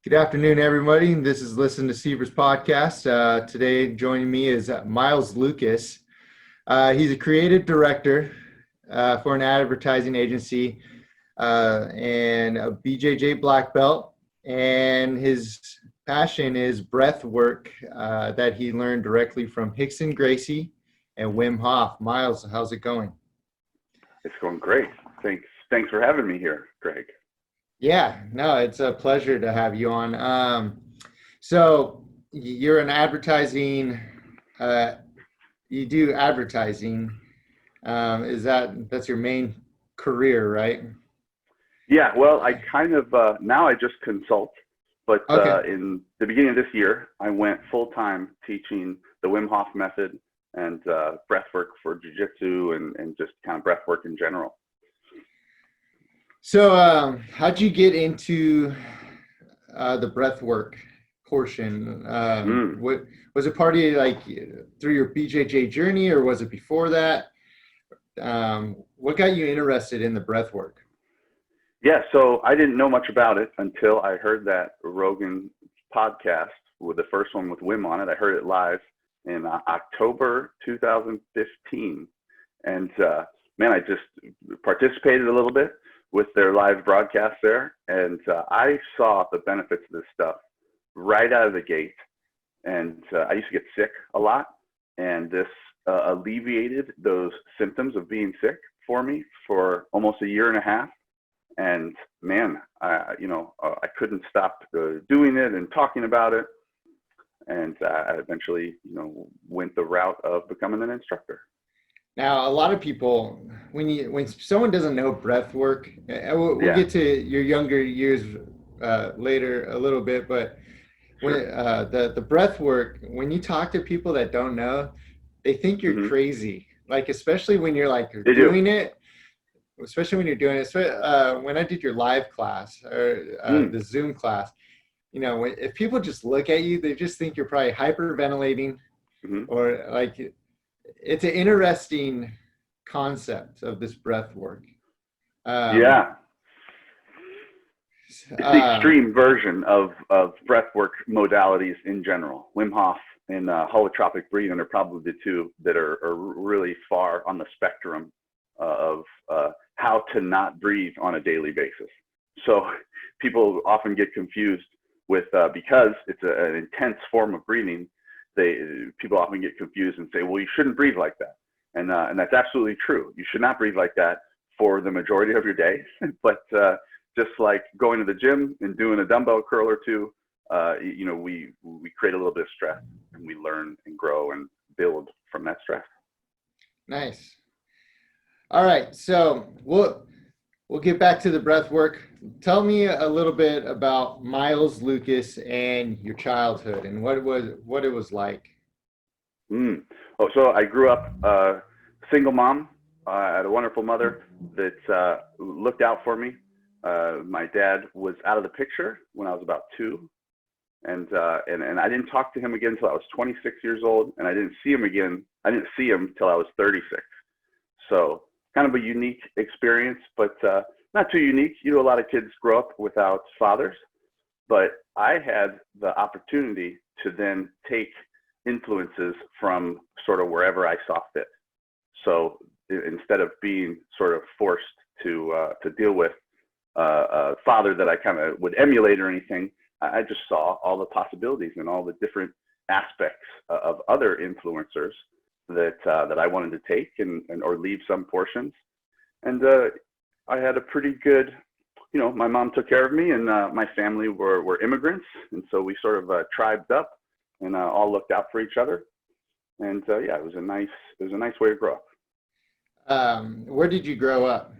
Good afternoon, everybody. This is Listen to Sievers podcast. Today, joining me is Miles Lukas. He's a creative director for an advertising agency and a BJJ black belt. And his passion is breath work that he learned directly from Hickson Gracie and Wim Hof. Miles, how's it going? It's going great. Thanks for having me here, Greg. Yeah, no, it's a pleasure to have you on. So you're an advertising, uh, you do advertising. That's your main career, right? Yeah, well, I kind of now I just consult, but Okay. in the beginning of this year, I went full time teaching the Wim Hof method and breath work for jujitsu and just kind of breath work in general. So how'd you get into the breath work portion? Mm. What was it part of like through your BJJ journey, or was it before that? What got you interested in the breath work? Yeah, so I didn't know much about it until I heard that Rogan podcast with the first one with Wim on it. I heard it live in October 2015. And man, I just participated a little bit with their live broadcast there. And I saw the benefits of this stuff right out of the gate. And I used to get sick a lot. And this alleviated those symptoms of being sick for me for almost a year and a half. And man, I couldn't stop doing it and talking about it. And I eventually, went the route of becoming an instructor. Now, a lot of people, when someone doesn't know breath work, we'll Yeah. get to your younger years later a little bit, but when Sure. the breath work, when you talk to people that don't know, they think you're Hmm. crazy. Like especially when you're like They do. doing it, especially when you're doing it. When I did your live class or Mm. the Zoom class, if people just look at you, they just think you're probably hyperventilating Hmm. or like it's an interesting concept of this breath work. Um, Yeah. It's the uh, extreme version of breathwork modalities in general. Wim Hof and holotropic breathing are probably the two that are really far on the spectrum of how to not breathe on a daily basis. So people often get confused with because it's an intense form of breathing. People often get confused and say, "Well, you shouldn't breathe like that," and that's absolutely true. You should not breathe like that for the majority of your day, but just like going to the gym and doing a dumbbell curl or two, we create a little bit of stress and we learn and grow and build from that stress. nice. All right, so we'll get back to the breath work. Tell me a little bit about Miles Lucas and your childhood and what it was like. Mm. Oh, so I grew up single mom. I had a wonderful mother that looked out for me. My dad was out of the picture when I was about 2, and I didn't talk to him again until I was 26 years old, and I didn't see him again. I didn't see him until I was 36. So kind of a unique experience, but not too unique. A lot of kids grow up without fathers, but I had the opportunity to then take influences from sort of wherever I saw fit. So instead of being sort of forced to deal with a father that I kind of would emulate or anything, I just saw all the possibilities and all the different aspects of other influencers that I wanted to take and or leave some portions. And I had a pretty good, my mom took care of me, and my family were immigrants, and so we sort of tribed up and all looked out for each other. And yeah, it was a nice way to grow up Where did you grow up?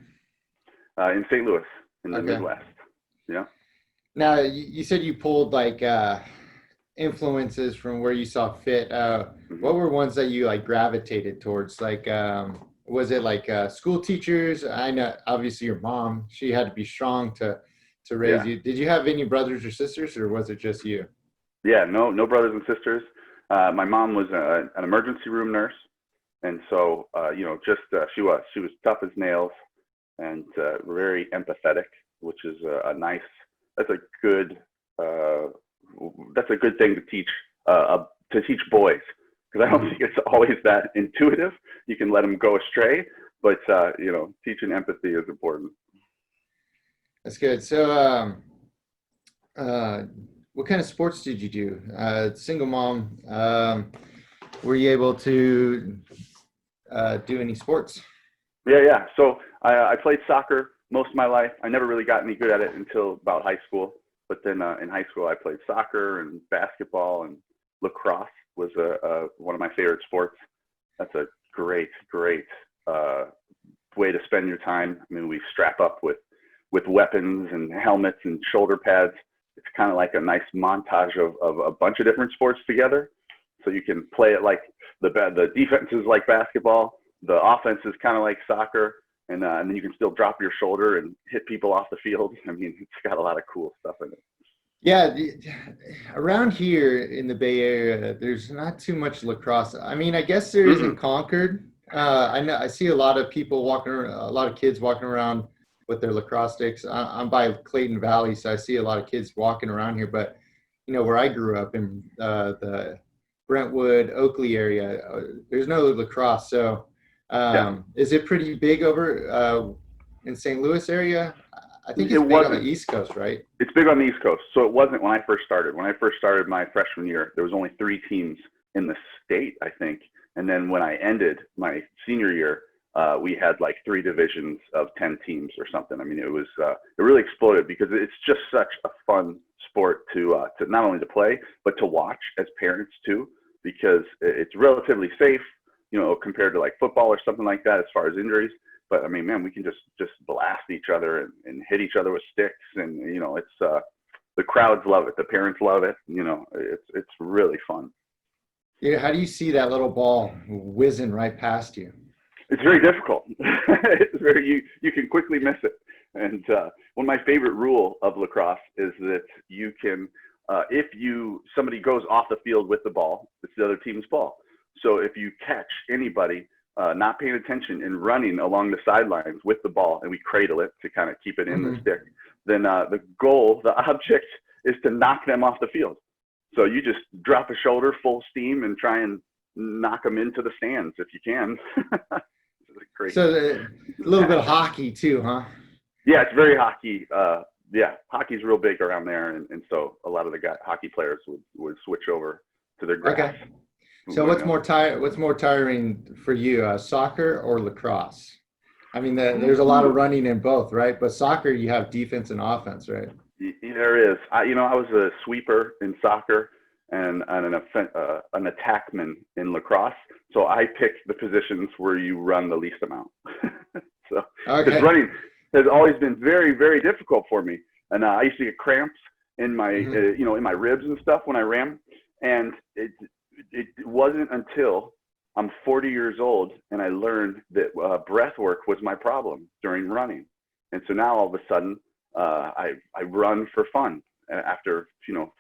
in St. Louis in the Okay. Midwest. Yeah. Now you said you pulled like influences from where you saw fit. Hmm. What were ones that you like gravitated towards? Like, was it like school teachers? I know obviously your mom, she had to be strong to raise Yeah. you. Did you have any brothers or sisters, or was it just you? Yeah. No brothers and sisters. My mom was an emergency room nurse, and so just she was tough as nails and very empathetic, which is a nice. That's a good that's a good thing to teach boys, because I don't think it's always that intuitive. You can let them go astray, but teaching empathy is important. That's good. So, what kind of sports did you do? Single mom. Were you able to do any sports? Yeah. So I played soccer most of my life. I never really got any good at it until about high school. But then in high school, I played soccer and basketball, and lacrosse was one of my favorite sports. That's a great way to spend your time. I mean, we strap up with weapons and helmets and shoulder pads. It's kind of like a nice montage of a bunch of different sports together. So you can play it like the defense is like basketball, the offense is kind of like soccer, and then you can still drop your shoulder and hit people off the field. I mean, it's got a lot of cool stuff in it. Yeah, around here in the Bay Area, there's not too much lacrosse. I mean, I guess there is in Concord. I know I see a lot of people walking around, a lot of kids walking around with their lacrosse sticks. I'm by Clayton Valley, so I see a lot of kids walking around here. But where I grew up in the Brentwood, Oakley area, there's no lacrosse. So is it pretty big over in St. Louis area? I think it's big on the East Coast, right? It's big on the East Coast. So it wasn't when I first started. When I first started my freshman year, there was only 3 teams in the state, I think. And then when I ended my senior year, we had like 3 divisions of 10 teams or something. I mean, it really exploded because it's just such a fun sport to not only to play, but to watch as parents too, because it's relatively safe, compared to like football or something like that as far as injuries. But I mean, man, we can just blast each other and hit each other with sticks, and it's the crowds love it, the parents love it. It's really fun. Yeah, how do you see that little ball whizzing right past you? It's very difficult. You can quickly miss it. And one of my favorite rule of lacrosse is that you can, if somebody goes off the field with the ball, it's the other team's ball. So if you catch anybody not paying attention and running along the sidelines with the ball, and we cradle it to kind of keep it in the stick, then the object is to knock them off the field. So you just drop a shoulder full steam and try and knock them into the stands if you can. Great. So a little bit of hockey too, huh? Yeah, it's very hockey. Hockey's real big around there, and so a lot of the hockey players would switch over to their grass. Okay. So what's more tiring for you, soccer or lacrosse? I mean, there's a lot of running in both, right? But soccer, you have defense and offense, right? There is. I was a sweeper in soccer and an attackman in lacrosse. So I picked the positions where you run the least amount. So because running has always been very, very difficult for me, and I used to get cramps in my in my ribs and stuff when I ran, and it wasn't until I'm 40 years old and I learned that breath work was my problem during running. And so now all of a sudden I run for fun. After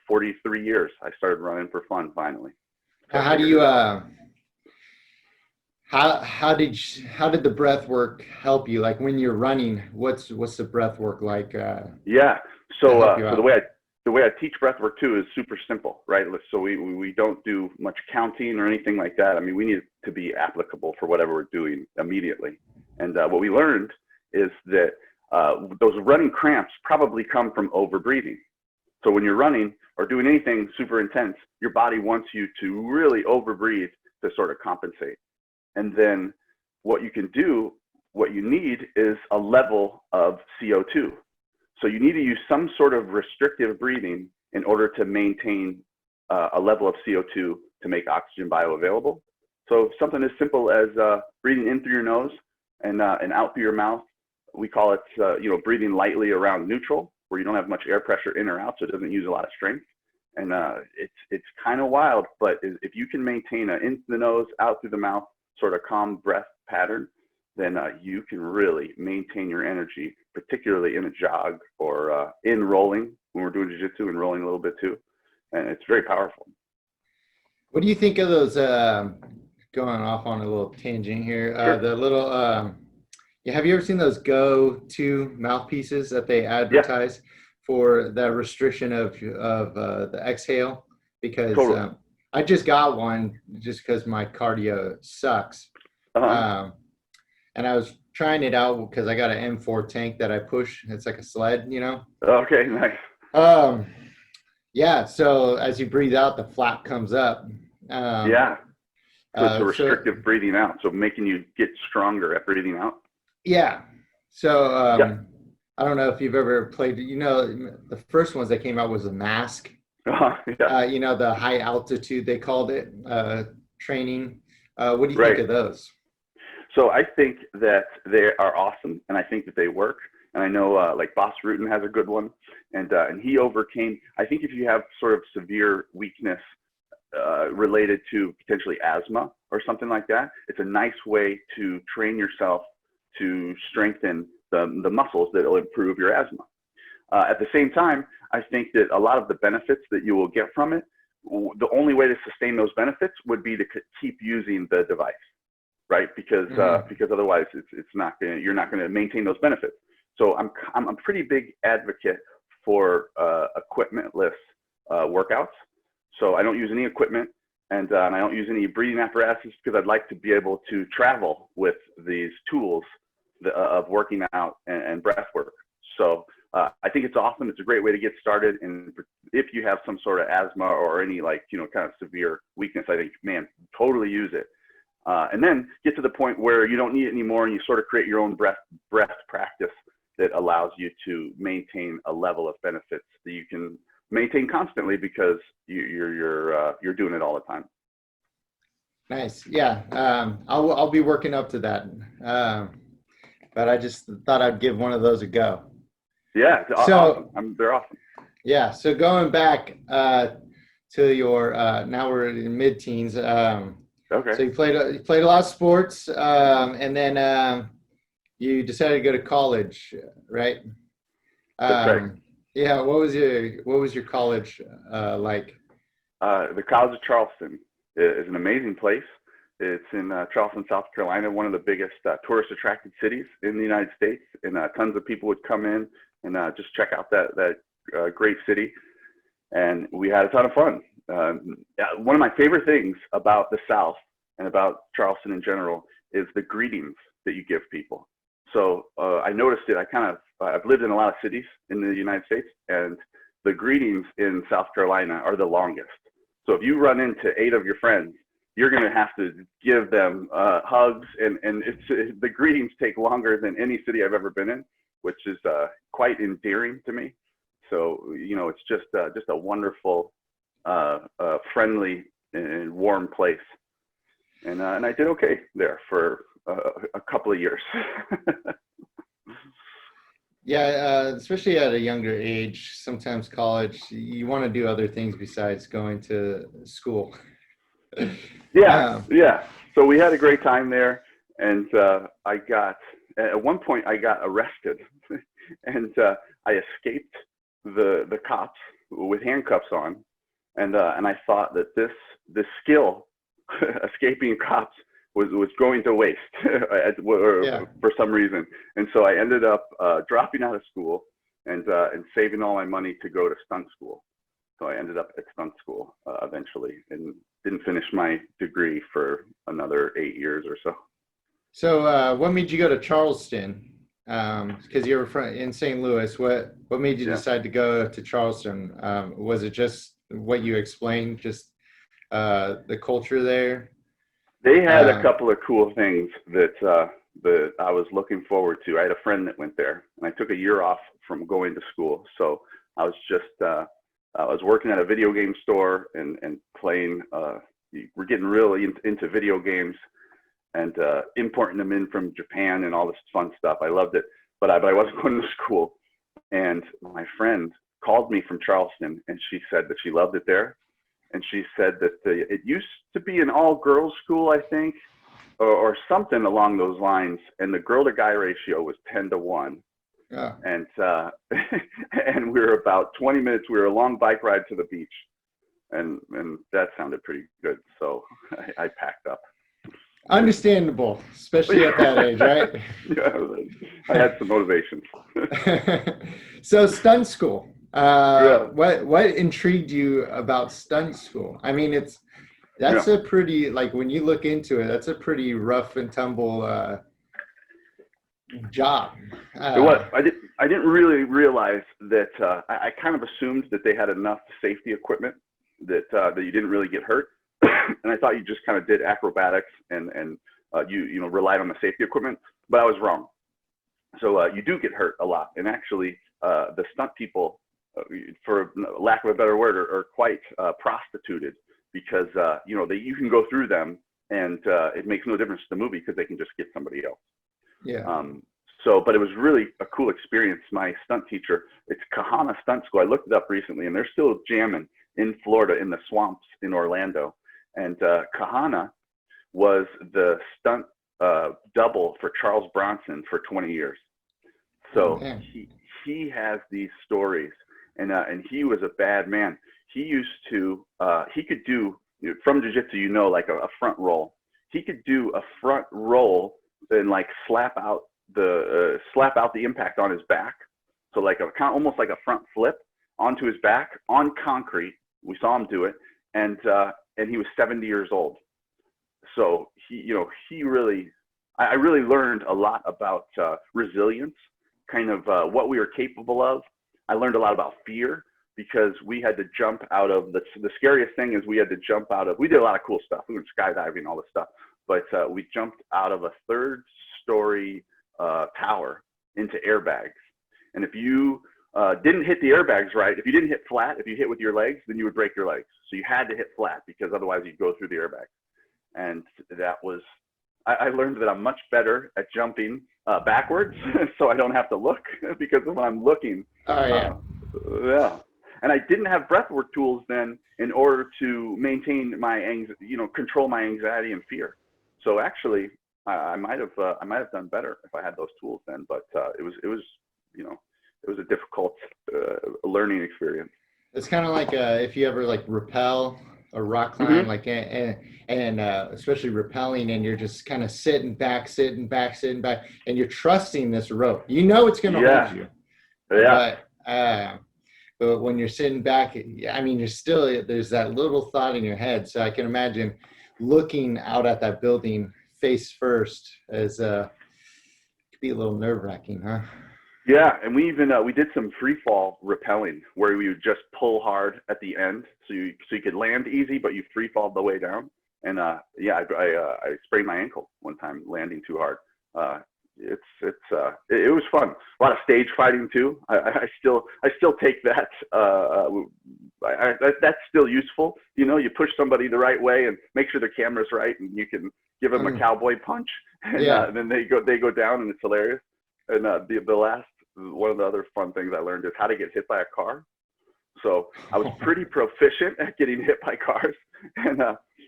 43 years, I started running for fun finally. So how do you how did the breath work help you? Like when you're running, what's the breath work like? So the way I teach breathwork too is super simple, right? So we don't do much counting or anything like that. I mean, we need it to be applicable for whatever we're doing immediately. And what we learned is that those running cramps probably come from overbreathing. So when you're running or doing anything super intense, your body wants you to really overbreathe to sort of compensate. And then what you need is a level of CO2. So you need to use some sort of restrictive breathing in order to maintain a level of CO2 to make oxygen bioavailable. So something as simple as breathing in through your nose and out through your mouth. We call it, breathing lightly around neutral, where you don't have much air pressure in or out, so it doesn't use a lot of strength. And it's kind of wild, but if you can maintain an in the nose, out through the mouth, sort of calm breath pattern, then you can really maintain your energy, particularly in a jog or in rolling when we're doing jiu-jitsu and rolling a little bit too. And it's very powerful. What do you think of those, going off on a little tangent here, Sure. The little, have you ever seen those Go-To mouthpieces that they advertise for the restriction of the exhale because Totally. I just got one just because my cardio sucks. Uh-huh. And I was trying it out because I got an M4 tank that I push. It's like a sled, you know? Okay, nice. Um, yeah. So as you breathe out, the flap comes up. Um, Yeah. So it's a so restrictive breathing out. So making you get stronger at breathing out. yeah. So Yeah. I don't know if you've ever played, you know, the first ones that came out was a mask. Yeah. You know, the high altitude, they called it, training. What do you think Right. of those? So I think that they are awesome, and I think that they work. And I know like Boss Rutan has a good one, and he overcame. I think if you have sort of severe weakness related to potentially asthma or something like that, it's a nice way to train yourself to strengthen the muscles that will improve your asthma. At the same time, I think that a lot of the benefits that you will get from it, the only way to sustain those benefits would be to keep using the device, right? Because because otherwise it's not gonna, you're not going to maintain those benefits. So I'm a pretty big advocate for equipmentless workouts. So I don't use any equipment, and I don't use any breathing apparatus because I'd like to be able to travel with these tools of working out and breath work. So I think it's awesome. It's a great way to get started. And if you have some sort of asthma or any like, you know, kind of severe weakness, I think, man, totally use it. And then get to the point where you don't need it anymore and you sort of create your own breath practice that allows you to maintain a level of benefits that you can maintain constantly because you're doing it all the time. Nice. Yeah. I'll be working up to that. But I just thought I'd give one of those a go. Yeah, So awesome. They're awesome. yeah. So going back to your now we're in mid-teens. Okay. So you played a lot of sports, and then you decided to go to college, right? That's right. Yeah. What was your college like? The College of Charleston is an amazing place. It's in Charleston, South Carolina, one of the biggest tourist attracted cities in the United States, and tons of people would come in and just check out that great city. And we had a ton of fun. One of my favorite things about the South and about Charleston in general is the greetings that you give people. So I noticed it. I've lived in a lot of cities in the United States, and the greetings in South Carolina are the longest. So if you run into 8 of your friends, you're going to have to give them hugs, and the greetings take longer than any city I've ever been in, which is quite endearing to me. So, you know, it's just a wonderful, friendly and warm place. And I did okay there for a couple of years. Yeah, especially at a younger age, sometimes college, you want to do other things besides going to school. Yeah, Um, yeah. So we had a great time there, and at one point I got arrested, and I escaped the cops with handcuffs on, and I thought that this skill, escaping cops, was going to waste yeah. for some reason, and so I ended up dropping out of school and saving all my money to go to stunt school. So I ended up at stunt school eventually, and didn't finish my degree for another 8 years or so. So what made you go to Charleston? Because you were in St. Louis. What made you Yeah, decide to go to Charleston? Was it just what you explained, just the culture there? they had a Um, couple of cool things that I was looking forward to. I had a friend that went there, and I took a year off from going to school, so I was just I was working at a video game store and playing. We're getting really into video games and importing them in from Japan and all this fun stuff. I loved it, but I wasn't going to school. And my friend called me from Charleston, and she said that she loved it there. And she said that it used to be an all-girls school, I think, or something along those lines. And the girl-to-guy ratio was 10-1. yeah. And and we were about 20 minutes. We were a long bike ride to the beach, and that sounded pretty good. So I packed up. Understandable, especially at that age, right? Yeah, I had some motivation. So stunt school. Yeah. What intrigued you about stunt school? I mean, Yeah. that's a pretty, like, when you look into it, that's a pretty rough and tumble job. It was. I didn't really realize that. I kind of assumed that they had enough safety equipment that you didn't really get hurt, and I thought you just kind of did acrobatics and you relied on the safety equipment. But I was wrong. So you do get hurt a lot, and actually the stunt people, for lack of a better word, are quite prostituted because you can go through them and it makes no difference to the movie because they can just get somebody else. Yeah. But it was really a cool experience. My stunt teacher, it's Kahana Stunt School. I looked it up recently, and they're still jamming in Florida in the swamps in Orlando. And Kahana was the stunt double for Charles Bronson for 20 years. So he has these stories, and he was a bad man. He used to he could do from jiu-jitsu, like a front roll. He could do a front roll and like slap out the impact on his back. So like almost like a front flip onto his back on concrete. We saw him do it, and he was 70 years old. So he really, I really learned a lot about resilience, kind of what we were capable of. I learned a lot about fear because we had to jump out of the scariest thing is we had to jump out of. We did a lot of cool stuff. We went skydiving, all this stuff, but we jumped out of a 3rd-story tower into airbags. And if you didn't hit the airbags right, if you didn't hit flat, if you hit with your legs, then you would break your legs. So you had to hit flat because otherwise you'd go through the airbags. And that was, I learned that I'm much better at jumping backwards so I don't have to look because when I'm looking, yeah. And I didn't have breathwork tools then in order to maintain my control my anxiety and fear. So actually, I might have done better if I had those tools then. But it was a difficult learning experience. It's kind of like if you ever like rappel or rock climb, like and especially rappelling, and you're just kind of sitting back, and you're trusting this rope. You know it's going to hold you. Yeah. But when you're sitting back, I mean, there's that little thought in your head. So I can imagine looking out at that building face first as could be a little nerve-wracking, huh? Yeah, and we even we did some free fall rappelling where we would just pull hard at the end, so you could land easy, but you free fall the way down. And I sprained my ankle one time landing too hard. It was fun. A lot of stage fighting too. I still take that. That's still useful. You push somebody the right way and make sure the camera's right, and you can give them a cowboy punch, and then they go down, and it's hilarious. And the last one of the other fun things I learned is how to get hit by a car. So I was pretty proficient at getting hit by cars. And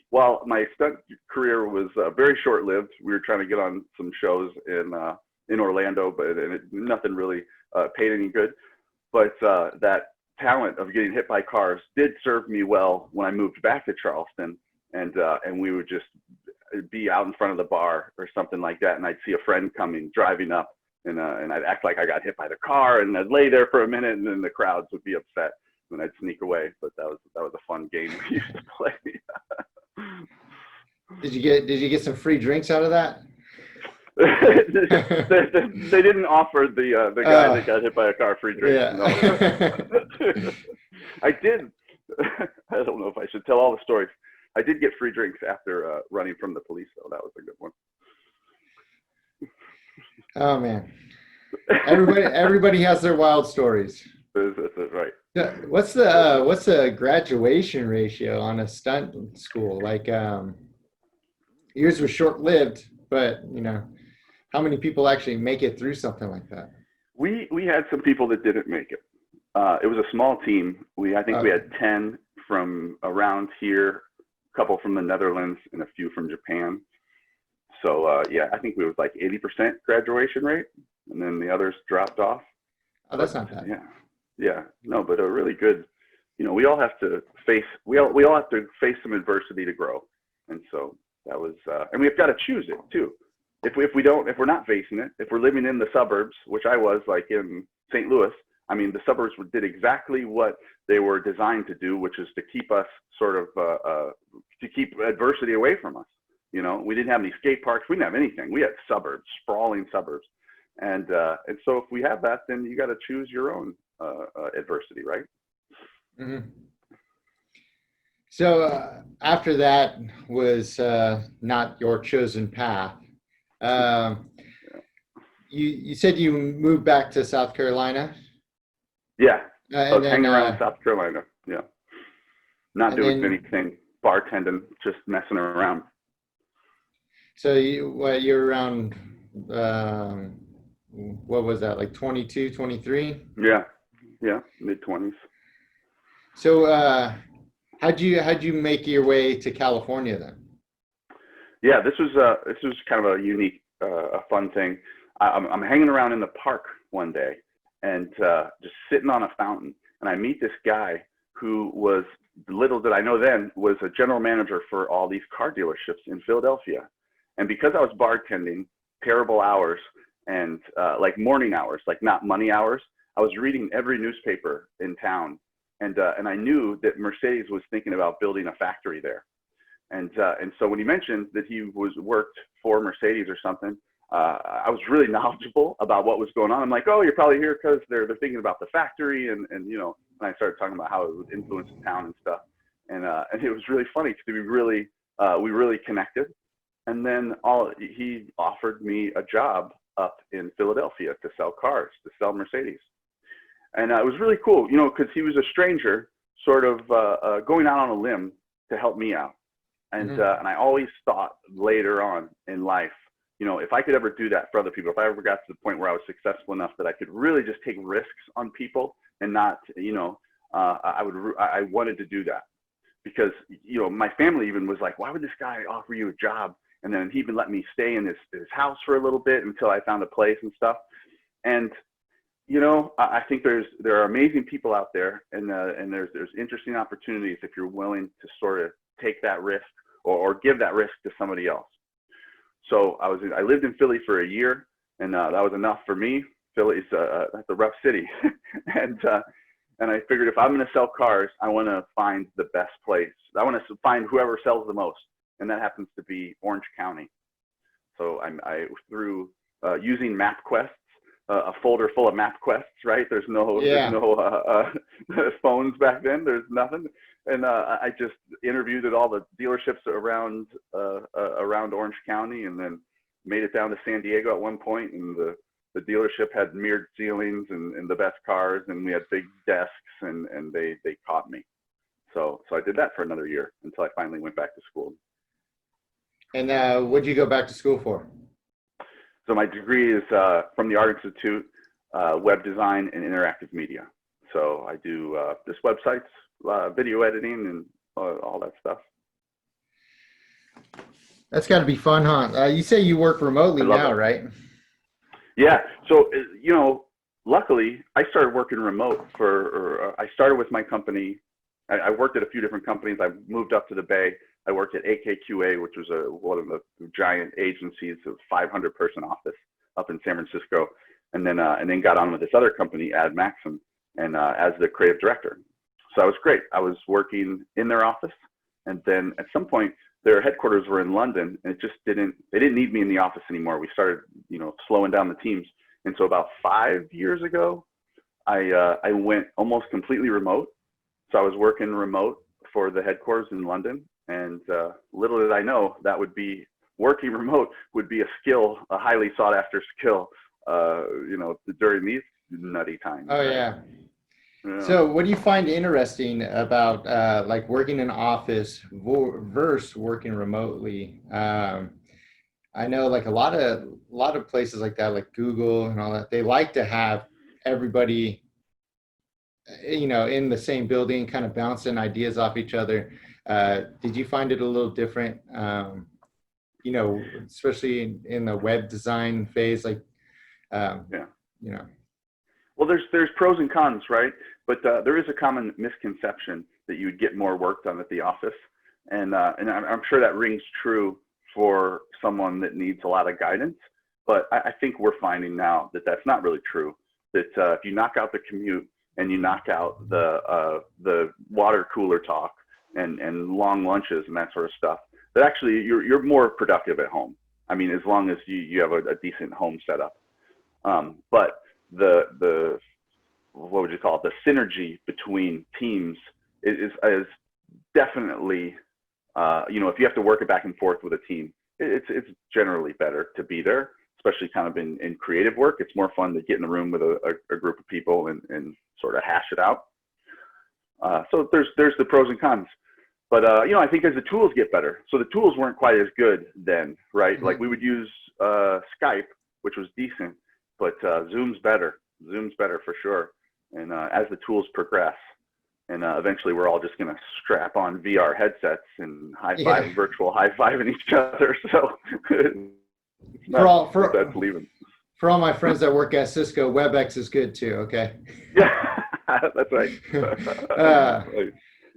while my stunt career was very short-lived, we were trying to get on some shows in Orlando, but nothing really paid any good. But that talent of getting hit by cars did serve me well when I moved back to Charleston, and we would just be out in front of the bar or something like that, and I'd see a friend coming driving up, and I'd act like I got hit by the car, and I'd lay there for a minute, and then the crowds would be upset, and I'd sneak away. But that was a fun game we used to play. Did you get some free drinks out of that? They didn't offer the guy that got hit by a car free drinks. Yeah. No. I did. I don't know if I should tell all the stories. I did get free drinks after running from the police, though. That was a good one. Oh man, everybody has their wild stories. That's right. What's the graduation ratio on a stunt school? Like yours was short-lived, but how many people actually make it through something like that? We had some people that didn't make it. It was a small team. I think we had 10 from around here, a couple from the Netherlands, and a few from Japan. So I think we was like 80% graduation rate, and then the others dropped off. Oh, that's not bad. Yeah. No, but a really good. We all have to face some adversity to grow, and so that was. And we've got to choose it too. If we're not facing it, if we're living in the suburbs, which I was like in St. Louis, I mean, the suburbs did exactly what they were designed to do, which is to keep us sort of, to keep adversity away from us. You know, we didn't have any skate parks. We didn't have anything. We had suburbs, sprawling suburbs. And so if we have that, then you got to choose your own adversity, right? Mm-hmm. So after that was not your chosen path. You said you moved back to South Carolina? Yeah. I And was then hanging around South Carolina. Yeah. Not doing anything, bartending, just messing around. So you're around, what was that, like 22, 23? Yeah. Yeah. Mid-20s. So how'd you make your way to California then? Yeah, this was kind of a unique, a fun thing. I'm hanging around in the park one day and just sitting on a fountain, and I meet this guy who was, little did I know then, was a general manager for all these car dealerships in Philadelphia. And because I was bartending, terrible hours, and like morning hours, like not money hours, I was reading every newspaper in town, and I knew that Mercedes was thinking about building a factory there. And so when he mentioned that he worked for Mercedes or something, I was really knowledgeable about what was going on. I'm like, oh, you're probably here because they're thinking about the factory, and you know. And I started talking about how it would influence the town and stuff. And it was really funny because we really connected. And then he offered me a job up in Philadelphia to sell cars, to sell Mercedes. And it was really cool, you know, because he was a stranger, sort of going out on a limb to help me out. And and I always thought later on in life, you know, if I could ever do that for other people, if I ever got to the point where I was successful enough that I could really just take risks on people and not, you know, I wanted to do that because, you know, my family even was like, why would this guy offer you a job? And then he even let me stay in his house for a little bit until I found a place and stuff. And, you know, I think there are amazing people out there, and there's interesting opportunities if you're willing to sort of take that risk or give that risk to somebody else. So I lived in Philly for a year, and that was enough for me. Philly's that's a rough city, and I figured if I'm going to sell cars, I want to find the best place. I want to find whoever sells the most, and that happens to be Orange County. So I through using MapQuest, a folder full of MapQuests, right? There's no phones back then. There's nothing. And I just interviewed at all the dealerships around Orange County, and then made it down to San Diego at one point. And the dealership had mirrored ceilings and the best cars, and we had big desks, and they caught me. So I did that for another year until I finally went back to school. And what'd you go back to school for? So my degree is from the Art Institute, web design and interactive media. So I do just websites, video editing, and all that stuff. That's got to be fun, huh? You say you work remotely now, right? Yeah. So, you know, luckily I started working remote I started with my company. I worked at a few different companies. I moved up to the Bay. I worked at AKQA, which was one of the giant agencies, a 500-person office up in San Francisco, and then got on with this other company, Ad Maxim, and as the creative director. So that was great. I was working in their office, and then at some point their headquarters were in London, and they didn't need me in the office anymore. We started, you know, slowing down the teams, and so about 5 years ago, I went almost completely remote. So I was working remote for the headquarters in London. And little did I know that working remote would be a highly sought after skill, you know, during these nutty times. Oh, yeah. So what do you find interesting about like working in an office versus working remotely? I know like a lot of places like that, like Google and all that, they like to have everybody, you know, in the same building, kind of bouncing ideas off each other. Did you find it a little different, you know, especially in the web design phase, like, you know? Well, there's pros and cons, right? But there is a common misconception that you would get more work done at the office, and I'm sure that rings true for someone that needs a lot of guidance. But I think we're finding now that that's not really true. that if you knock out the commute and you knock out the water cooler talk and long lunches and that sort of stuff, that actually you're more productive at home. I mean, as long as you have a decent home setup. But the what would you call it? The synergy between teams is definitely, if you have to work it back and forth with a team, it's generally better to be there, especially kind of in creative work. It's more fun to get in the room with a group of people and sort of hash it out. So there's the pros and cons. But, I think as the tools get better, so the tools weren't quite as good then, right? Mm-hmm. Like we would use Skype, which was decent, but Zoom's better. Zoom's better for sure. And as the tools progress, and eventually we're all just going to strap on VR headsets and high-five, virtual high-fiving each other. So that's leaving. For all my friends that work at Cisco, WebEx is good too, okay? Yeah, that's right.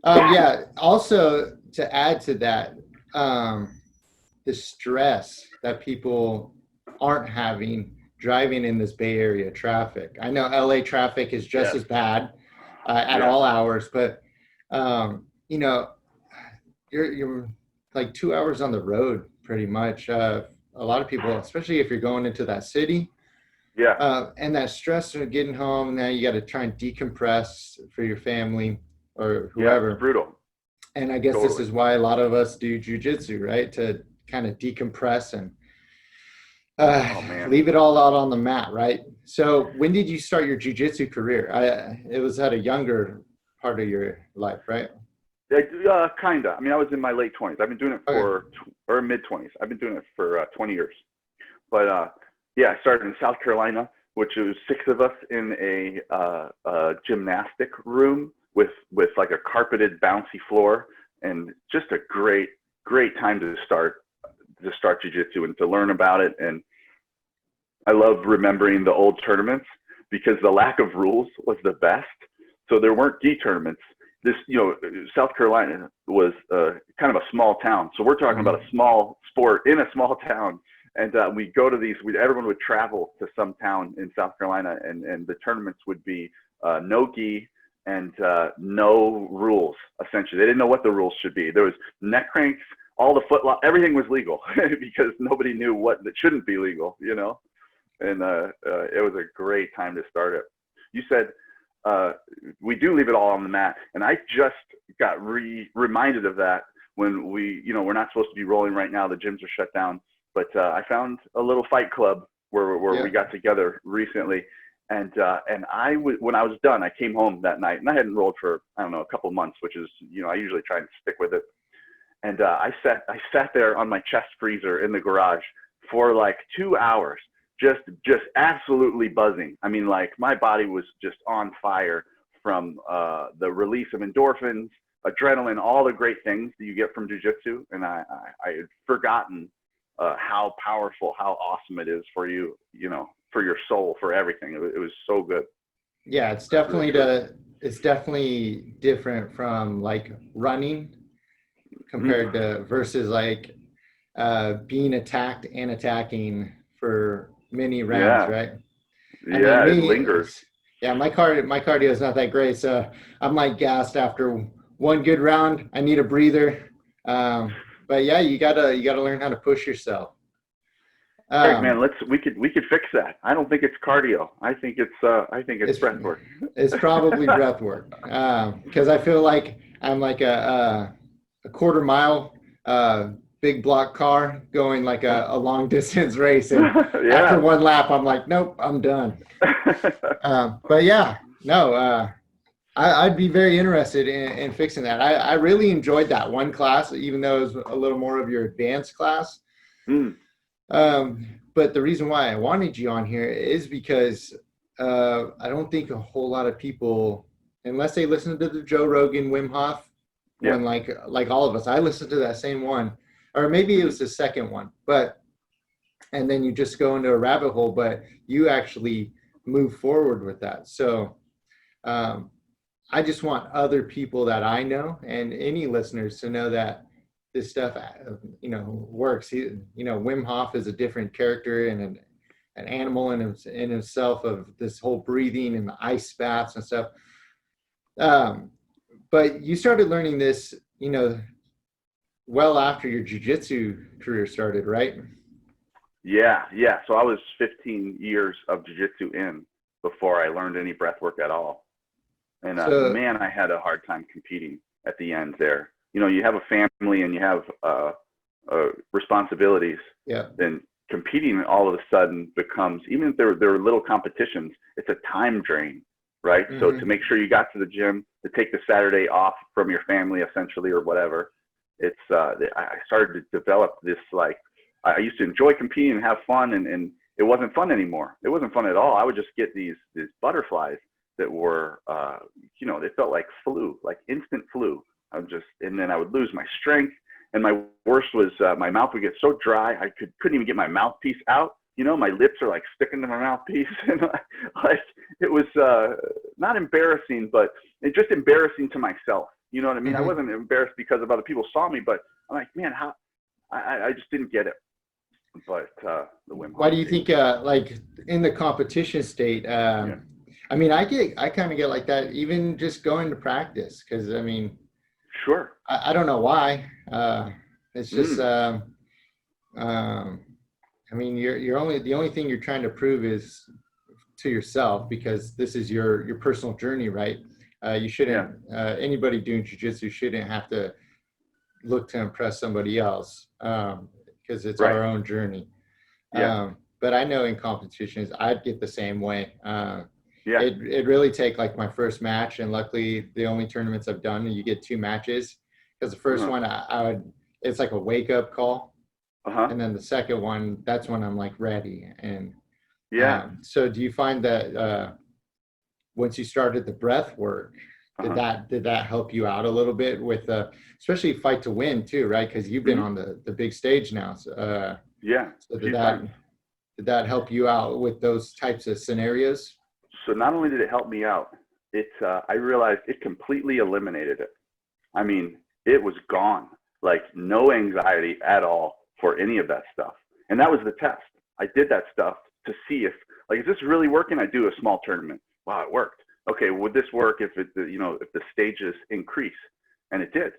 Yeah, also to add to that, the stress that people aren't having driving in this Bay Area traffic. I know LA traffic is just as bad at all hours, but you're like 2 hours on the road pretty much. A lot of people, especially if you're going into that city, and that stress of getting home, now you got to try and decompress for your family or whoever. Yeah, it's brutal. And I guess this is why a lot of us do jujitsu, right? To kind of decompress and leave it all out on the mat, right? So when did you start your jujitsu career? It was at a younger part of your life, right? Kind of. I mean, I was in my late 20s. I've been doing it or mid 20s. I've been doing it for 20 years. But I started in South Carolina, which was 6 of us in a gymnastic room with like a carpeted bouncy floor, and just a great time to start jiu-jitsu and to learn about it. And I love remembering the old tournaments because the lack of rules was the best. So there weren't gi tournaments. This, South Carolina was kind of a small town. So we're talking about a small sport in a small town. And we go to these, everyone would travel to some town in South Carolina, and the tournaments would be no gi and no rules, essentially. They didn't know what the rules should be. There was neck cranks, all the foot lock, everything was legal because nobody knew what that shouldn't be legal, And it was a great time to start it. You said we do leave it all on the mat, and I just got reminded of that when we're not supposed to be rolling right now. The gyms are shut down, but I found a little fight club where we got together recently. And when I was done, I came home that night, and I hadn't rolled for, a couple of months, which is, I usually try and stick with it. And I sat there on my chest freezer in the garage for like 2 hours, just absolutely buzzing. I mean, like my body was just on fire from the release of endorphins, adrenaline, all the great things that you get from jiu-jitsu. And I had forgotten how powerful, how awesome it is for you, for your soul, for everything. It was so good. Yeah, it's definitely it's definitely different from like running compared to versus like being attacked and attacking for many rounds, right? It lingers. My cardio is not that great, so I'm like gassed after one good round. I need a breather. But yeah, you gotta learn how to push yourself. Hey man, we could fix that. I don't think it's cardio. I think it's breath work. It's probably breath work. Because I feel like I'm like a quarter mile big block car going like a long distance race, and after one lap I'm like, nope, I'm done. But yeah, no, I'd be very interested in fixing that. I really enjoyed that one class, even though it was a little more of your advanced class. But the reason why I wanted you on here is because I don't think a whole lot of people, unless they listen to the Joe Rogan, Wim Hof, one like all of us, I listened to that same one, or maybe it was the second one, and then you just go into a rabbit hole, but you actually move forward with that. So I just want other people that I know and any listeners to know that this stuff, works. Wim Hof is a different character and an animal in himself of this whole breathing and the ice baths and stuff. But you started learning this, well after your jiu-jitsu career started, right? Yeah. So I was 15 years of jiu-jitsu in before I learned any breath work at all. And man, I had a hard time competing at the end there. You have a family and you have responsibilities. Yeah. Then competing all of a sudden becomes, even if there are little competitions, it's a time drain, right? Mm-hmm. So to make sure you got to the gym, to take the Saturday off from your family essentially or whatever, it's I started to develop this, like, I used to enjoy competing and have fun, and it wasn't fun anymore. It wasn't fun at all. I would just get these butterflies that were, they felt like flu, like instant flu. And then I would lose my strength. And my worst was my mouth would get so dry, I couldn't even get my mouthpiece out. My lips are like sticking to my mouthpiece. And it was not embarrassing, but it's just embarrassing to myself. You know what I mean? Mm-hmm. I wasn't embarrassed because of other people saw me, but I'm like, man, how I just didn't get it. But the Wim Hof. Why do you think, like in the competition state? Yeah. I mean, I kind of get like that, even just going to practice, because I mean, sure, I don't know why. It's just, I mean, the only thing you're trying to prove is to yourself, because this is your personal journey, right? You shouldn't, anybody doing jiu-jitsu shouldn't have to look to impress somebody else, because it's our own journey. But I know in competitions, I'd get the same way. It really take like my first match, and luckily the only tournaments I've done, you get 2 matches, because the first one it's like a wake up call, and then the second one, that's when I'm like ready. And so do you find that once you started the breath work, did that help you out a little bit with especially Fight to Win too, right? Because you've been on the big stage now. So, so did that help you out with those types of scenarios? So not only did it help me out, I realized it completely eliminated it. I mean, it was gone. Like no anxiety at all for any of that stuff. And that was the test. I did that stuff to see if, like, is this really working? I do a small tournament. Wow, it worked. Okay, would this work if if the stages increase? And it did.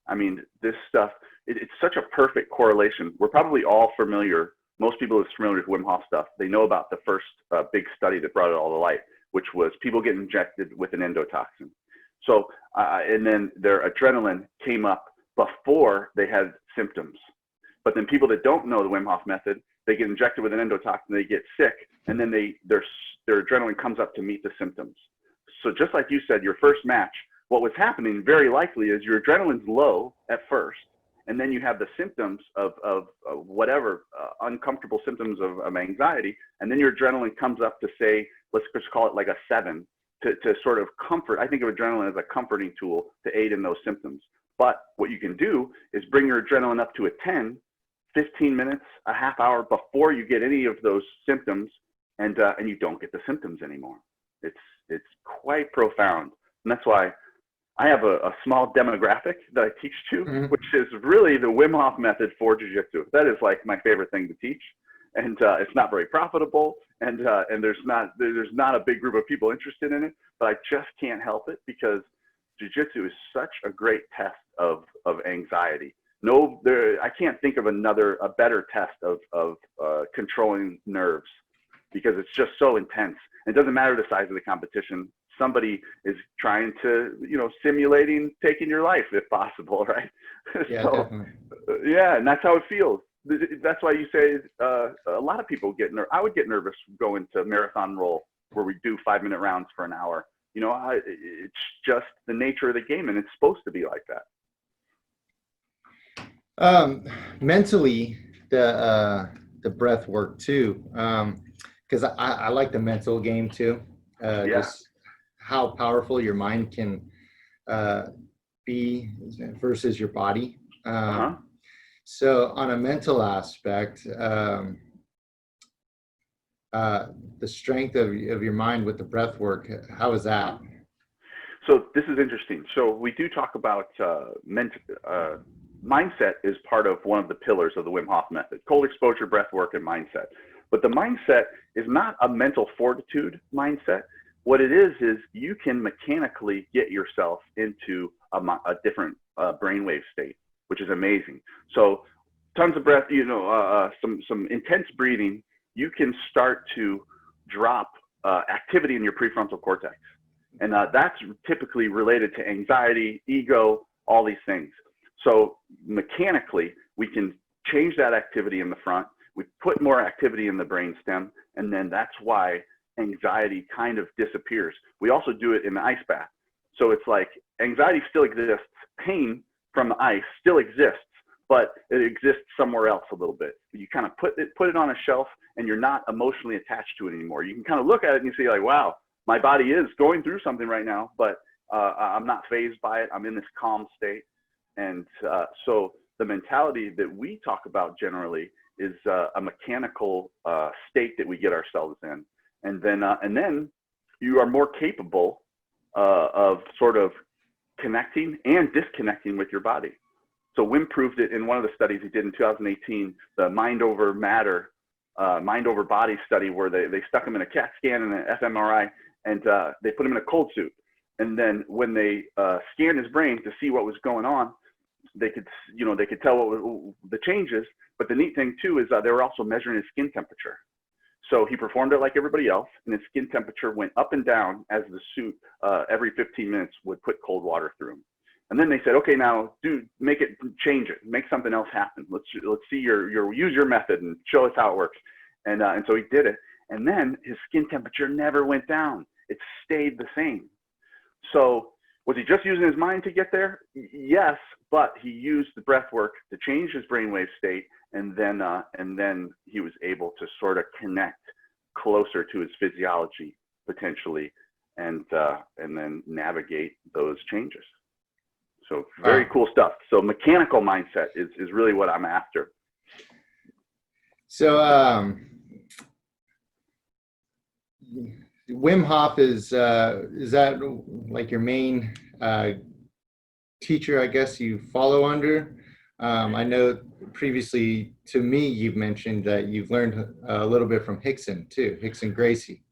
I mean, this stuff, it's such a perfect correlation. We're probably all familiar. Most people are familiar with Wim Hof stuff. They know about the first big study that brought it all to light, which was people get injected with an endotoxin. So, and then their adrenaline came up before they had symptoms. But then people that don't know the Wim Hof method, they get injected with an endotoxin, they get sick, and then their adrenaline comes up to meet the symptoms. So just like you said, your first match, what was happening very likely is your adrenaline's low at first, and then you have the symptoms of whatever uncomfortable symptoms of anxiety, and then your adrenaline comes up to, say, let's just call it like a 7, to sort of comfort. I think of adrenaline as a comforting tool to aid in those symptoms. But what you can do is bring your adrenaline up to a 10, 15 minutes, a half hour before you get any of those symptoms, and you don't get the symptoms anymore. It's quite profound, and that's why I have a small demographic that I teach to, which is really the Wim Hof method for jiu-jitsu. That is like my favorite thing to teach, and it's not very profitable, and there's not a big group of people interested in it, but I just can't help it because jiu-jitsu is such a great test of anxiety. I can't think of a better test of controlling nerves, because it's just so intense. It doesn't matter the size of the competition. Somebody is trying to, simulating taking your life if possible, right? Yeah, so, definitely. Yeah, and that's how it feels. That's why you say a lot of people get nervous. I would get nervous going to marathon roll where we do 5-minute rounds for an hour. It's just the nature of the game, and it's supposed to be like that. Mentally, the breath work too, because I like the mental game too. Just how powerful your mind can be versus your body. So on a mental aspect, the strength of your mind with the breath work, how is that? So this is interesting. So we do talk about mindset is part of one of the pillars of the Wim Hof method: cold exposure, breath work, and mindset. But the mindset is not a mental fortitude mindset. What it is you can mechanically get yourself into a different brainwave state, which is amazing. So tons of breath, some intense breathing, you can start to drop activity in your prefrontal cortex. And that's typically related to anxiety, ego, all these things. So mechanically, we can change that activity in the front. We put more activity in the brainstem, and then that's why anxiety kind of disappears. We also do it in the ice bath. So it's like anxiety still exists, pain from the ice still exists, but it exists somewhere else a little bit. You kind of put it on a shelf, and you're not emotionally attached to it anymore. You can kind of look at it and you see like, wow, my body is going through something right now, but I'm not fazed by it. I'm in this calm state. And so the mentality that we talk about generally is a mechanical state that we get ourselves in. And then you are more capable of sort of connecting and disconnecting with your body. So Wim proved it in one of the studies he did in 2018, the mind over matter, mind over body study, where they stuck him in a CAT scan and an fMRI, and they put him in a cold suit. And then when they scanned his brain to see what was going on, they could tell what was the changes. But the neat thing too is they were also measuring his skin temperature. So he performed it like everybody else, and his skin temperature went up and down as the suit every 15 minutes would put cold water through him. And then they said, okay, now change it, make something else happen. Let's see use your method and show us how it works. And so he did it. And then his skin temperature never went down. It stayed the same. So was he just using his mind to get there? Yes, but he used the breath work to change his brainwave state, and then he was able to sort of connect closer to his physiology potentially, and then navigate those changes. So very cool stuff. So mechanical mindset is really what I'm after. So Wim Hof is that like your main teacher, I guess, you follow under? I know previously to me you've mentioned that you've learned a little bit from Hickson Gracie.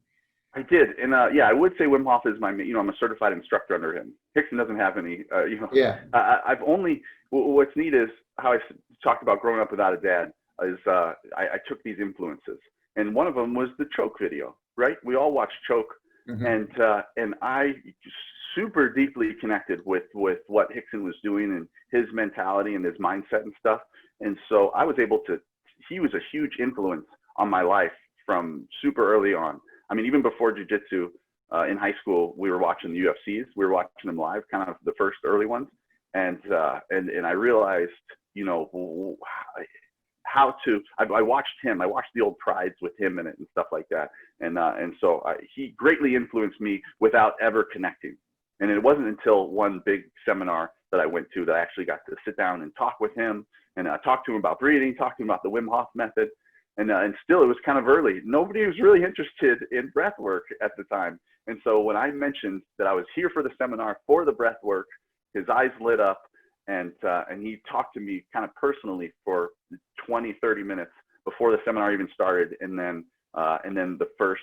I did, and I would say Wim Hof is I'm a certified instructor under him. Hickson doesn't have any, Yeah. I've only, what's neat is how I talked about growing up without a dad is I took these influences, and one of them was the Choke video, right? We all watched Choke, mm-hmm. and I super deeply connected with what Hickson was doing and his mentality and his mindset and stuff. And so I was able to, he was a huge influence on my life from super early on. I mean, even before jiu-jitsu in high school, we were watching the UFCs. We were watching them live, kind of the first early ones. And I realized, I watched him. I watched the old Prides with him in it and stuff like that. And so he greatly influenced me without ever connecting. And it wasn't until one big seminar that I went to that I actually got to sit down and talk with him and talk to him about breathing, talk to him about the Wim Hof method. And still, it was kind of early. Nobody was really interested in breath work at the time. And so when I mentioned that I was here for the seminar for the breath work, his eyes lit up, and he talked to me kind of personally for 20, 30 minutes before the seminar even started. And then the first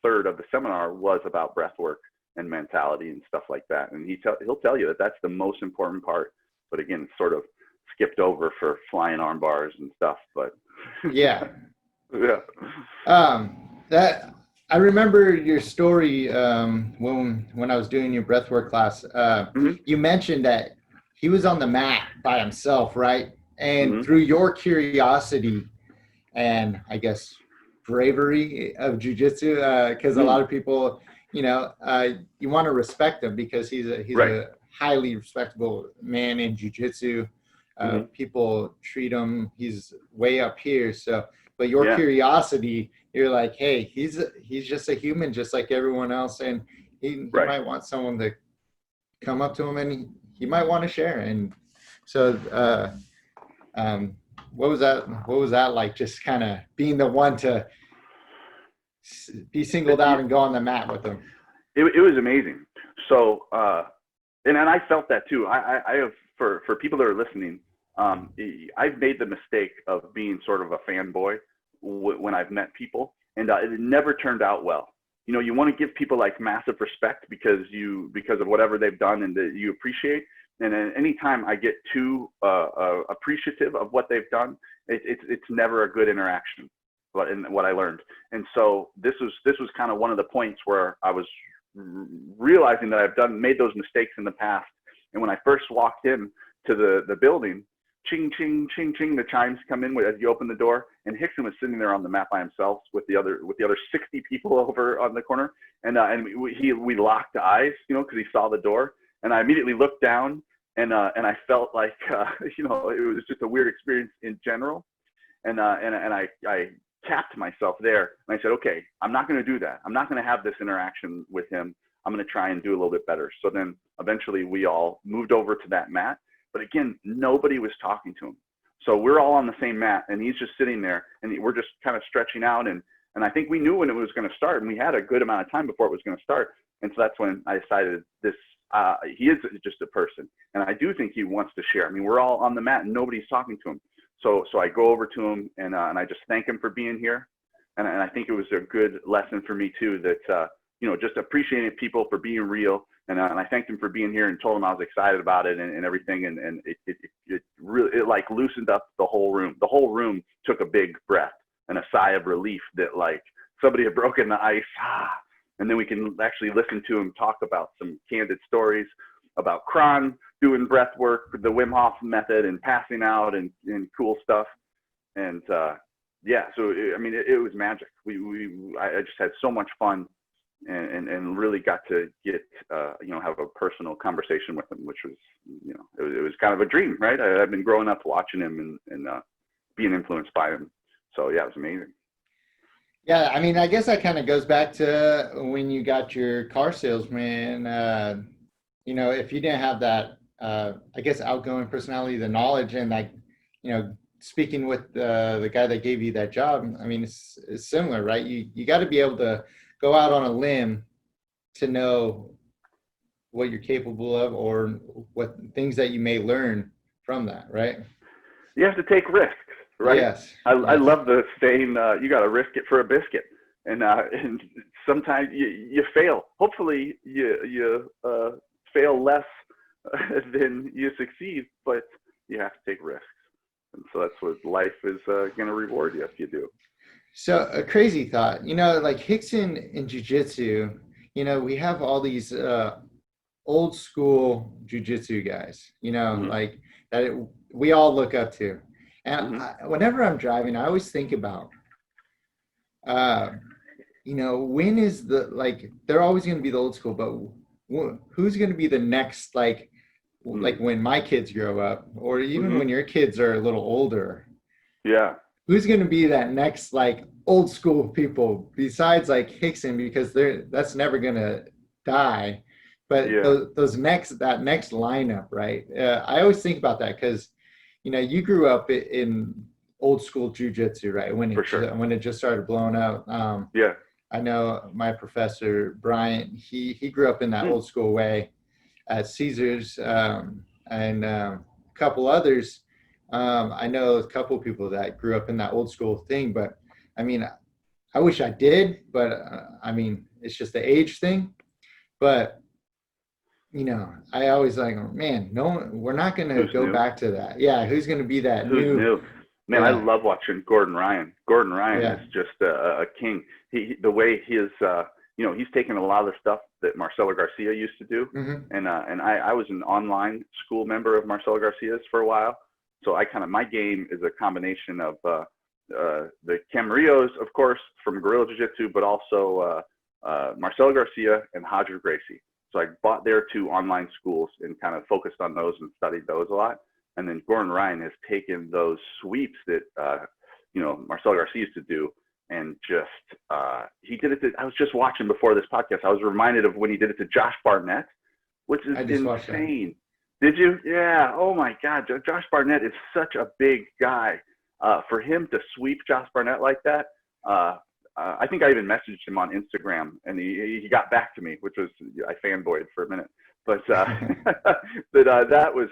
third of the seminar was about breath work and mentality and stuff like that. And he'll tell you that that's the most important part. But again, it's sort of skipped over for flying arm bars and stuff. But yeah. Yeah. That I remember your story when I was doing your breathwork class. Mm-hmm. You mentioned that he was on the mat by himself, right? And mm-hmm. through your curiosity and I guess bravery of jiu-jitsu, because a lot of people, you want to respect him because he's right. a highly respectable man in jiu-jitsu. People treat him, he's way up here. So, but your curiosity, you're like, hey, he's just a human, just like everyone else. And he might want someone to come up to him and he might want to share. And so, what was that like? Just kind of being the one to be singled out and go on the mat with him. It was amazing. So, and I felt that too. I have, for people that are listening, I've made the mistake of being sort of a fanboy when I've met people, and it never turned out well. You know, you want to give people like massive respect because of whatever they've done and that you appreciate. And then anytime I get too appreciative of what they've done, it's never a good interaction. And what I learned, and so this was kind of one of the points where I was realizing that I've made those mistakes in the past. And when I first walked in to the building, ching ching ching ching, the chimes come in as you open the door, and Hickson was sitting there on the mat by himself with the other 60 people over on the corner, and we locked eyes, you know, because he saw the door, and I immediately looked down, and I felt like you know, it was just a weird experience in general, and I tapped myself there, and I said, okay, I'm not going to do that. I'm not going to have this interaction with him. I'm going to try and do a little bit better. So then eventually we all moved over to that mat, but again, nobody was talking to him. So we're all on the same mat, and he's just sitting there, and we're just kind of stretching out, and I think we knew when it was going to start, and we had a good amount of time before it was going to start. And so that's when I decided he is just a person, and I do think he wants to share. I mean, we're all on the mat, and nobody's talking to him. So I go over to him, and I just thank him for being here, and I think it was a good lesson for me too, that you know, just appreciating people for being real, and I thanked him for being here and told him I was excited about it and everything, and it really like loosened up the whole room. The whole room took a big breath and a sigh of relief that like somebody had broken the ice, and then we can actually listen to him talk about some candid stories about Kron doing breath work, the Wim Hof method, and passing out and cool stuff. And yeah, so I mean, it was magic. I just had so much fun, and really got to get you know, have a personal conversation with him, which was, you know, it was kind of a dream, right? I've been growing up watching him and being influenced by him. So yeah, it was amazing. Yeah, I mean, I guess that kind of goes back to when you got your car salesman. You know, if you didn't have that, I guess, outgoing personality, the knowledge, and like, you know, speaking with the guy that gave you that job, I mean, it's similar, right? You got to be able to go out on a limb to know what you're capable of, or what things that you may learn from that, right? You have to take risks, right? Yes. I love the saying, you got to risk it for a biscuit. And sometimes you fail. Hopefully you fail less than you succeed, but you have to take risks. And so that's what life is going to reward you if you do. So a crazy thought, you know, like Hickson in jiu-jitsu, you know, we have all these old school jiu-jitsu guys, you know, Mm-hmm. like that we all look up to. And Mm-hmm. whenever I'm driving, I always think about, you know, when is like, they're always going to be the old school, but who's going to be the next, like when my kids grow up, or even Mm-hmm. when your kids are a little older, Yeah. who's going to be that next, like, old school people besides like Hickson, because that's never going to die. But Yeah. that next lineup, right? I always think about that because, you know, you grew up in old school jujitsu, right? For sure. When it just started blowing out. Yeah. I know my professor Bryant. He grew up in that old school way at Sievers, and a couple others. I know a couple people that grew up in that old school thing, but I mean, I wish I did, but I mean, it's just the age thing. But you know, I always like, man, no, we're not going to Who's go new? back to that. Yeah, who's going to be that Who's new? new? Man, I Yeah, love watching Gordon Ryan. Gordon Ryan yeah, is just a king. The way his, you know, he's taken a lot of the stuff that Marcelo Garcia used to do, mm-hmm. and I was an online school member of Marcelo Garcia's for a while, so my game is a combination of the Camarillos, of course, from Guerrilla Jiu-Jitsu, but also Marcelo Garcia and Roger Gracie. So I bought their two online schools and kind of focused on those and studied those a lot. And then Gordon Ryan has taken those sweeps that, you know, Marcelo Garcia used to do, and just, he did it I was just watching before this podcast, I was reminded of when he did it to Josh Barnett, which is insane. Did you? Yeah. Oh my God. Josh Barnett is such a big guy. For him to sweep Josh Barnett like that, I think I even messaged him on Instagram, and he got back to me, which was, I fanboyed for a minute. But that was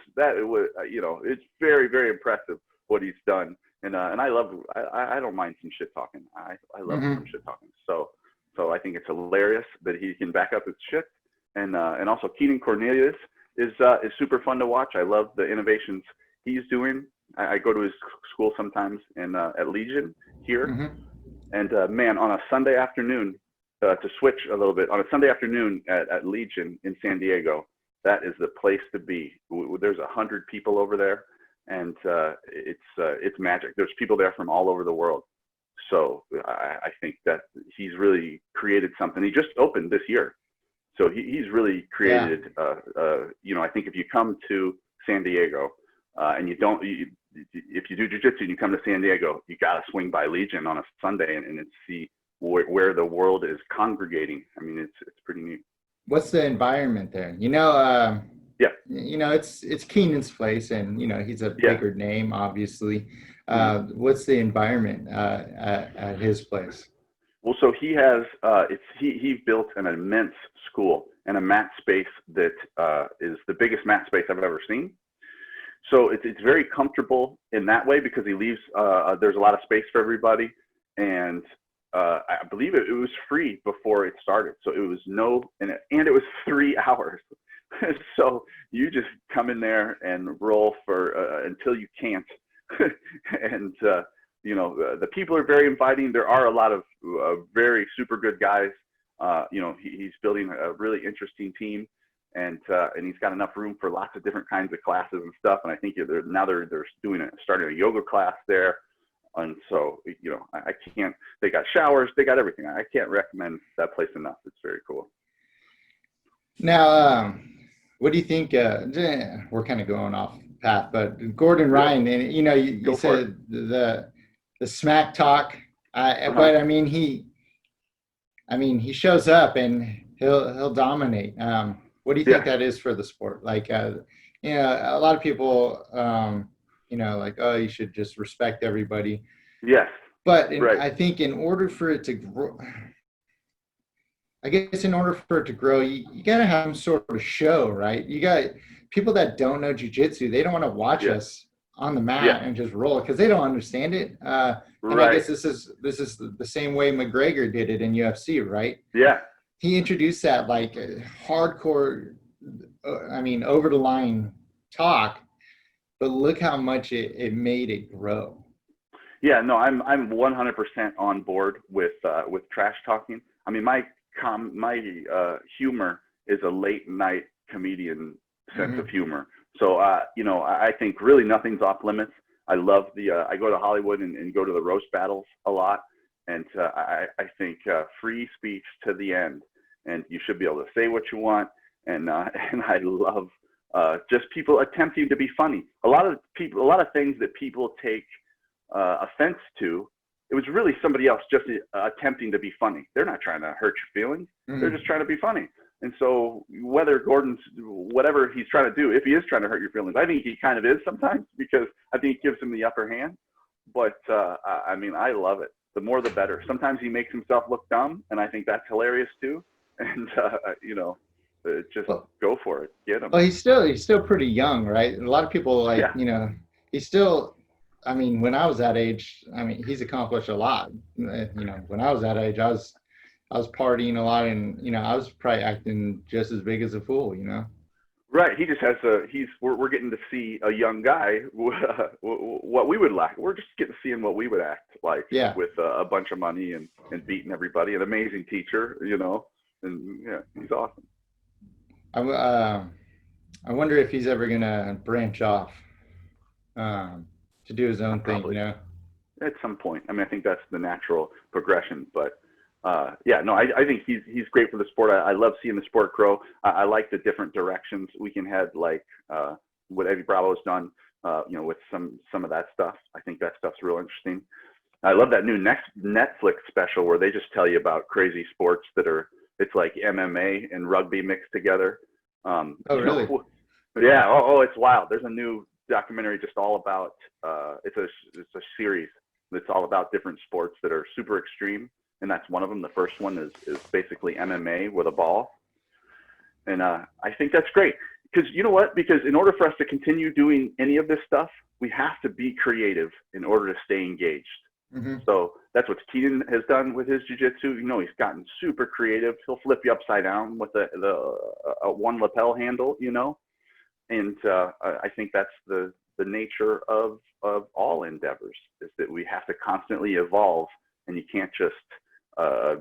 you know, it's very, very impressive what he's done. and I don't mind some shit talking. I love some shit talking. So I think it's hilarious that he can back up his shit, and also Keenan Cornelius is super fun to watch. I love the innovations he's doing. I go to his school sometimes at Legion here, and man, on a Sunday afternoon, to switch a little bit, on a Sunday afternoon at Legion in San Diego, that is the place to be. There's 100 people over there, and it's magic. There's people there from all over the world. So I think that he's really created something. He just opened this year, so he's really created. I think if you come to San Diego and if you do jiu-jitsu and you come to San Diego, you got to swing by Legion on a Sunday and see where the world is congregating. I mean, it's pretty neat. What's the environment there? It's Keenan's place, and he's a bigger name, obviously. What's the environment at his place? Well, so he has he built an immense school and a mat space that is the biggest mat space I've ever seen. So it's very comfortable in that way because he leaves there's a lot of space for everybody, and I believe it was free before it started. So it was and it was 3 hours. So you just come in there and roll for until you can't. And the people are very inviting. There are a lot of very super good guys. He's building a really interesting team, and he's got enough room for lots of different kinds of classes and stuff. And I think they're starting a yoga class there. And so, I can't, they got showers, they got everything. I can't recommend that place enough. It's very cool. Now, what do you think? We're kind of going off path, but Gordon Ryan, and you said the smack talk, but I mean, he shows up and he'll dominate. What do you think that is for the sport? Like, a lot of people, like, oh, you should just respect everybody. Yes. But I think in order for it to grow, you got to have some sort of show, right? You got people that don't know jiu-jitsu. They don't want to watch us on the mat and just roll because they don't understand it. And I guess this is the same way McGregor did it in UFC, right? Yeah. He introduced that like hardcore, over the line talk, but look how much it made it grow. Yeah, no, I'm 100% on board with trash talking. I mean, my humor is a late night comedian sense of humor. So I think really nothing's off limits. I love I go to Hollywood and go to the roast battles a lot, and I think free speech to the end, and you should be able to say what you want. And I love just people attempting to be funny. A lot of things that people take offense to, it was really somebody else just attempting to be funny. They're not trying to hurt your feelings. They're just trying to be funny. And so whether Gordon's, whatever he's trying to do, if he is trying to hurt your feelings, I think he kind of is sometimes because I think it gives him the upper hand. But I love it. The more the better. Sometimes he makes himself look dumb, and I think that's hilarious too. And go for it. Get him. Well, he's still pretty young, right? A lot of people he's still. I mean, when I was that age, he's accomplished a lot. When I was that age, I was partying a lot, and I was probably acting just as big as a fool. Right. He just has we're getting to see a young guy what we would like. We're just getting to see him what we would act like with a bunch of money and beating everybody. An amazing teacher, and he's awesome. I wonder if he's ever gonna branch off. To do his own Probably. thing, At some point. I think that's the natural progression, but I think he's great for the sport. I love seeing the sport grow. I like the different directions we can head, like what Eddie Bravo's done, with some of that stuff. I think that stuff's real interesting. I love that new Netflix special where they just tell you about crazy sports it's like MMA and rugby mixed together. Oh, really? Yeah. Oh, it's wild. There's a new documentary just all about it's a series that's all about different sports that are super extreme, and that's one of them. The first one is basically MMA with a ball, and I think that's great. because you know what? Because in order for us to continue doing any of this stuff, we have to be creative in order to stay engaged. Mm-hmm. So that's what Keenan has done with his jiu-jitsu. You know, he's gotten super creative. He'll flip you upside down with the one lapel handle, you know. And I think that's the nature of all endeavors, is that we have to constantly evolve, and you can't just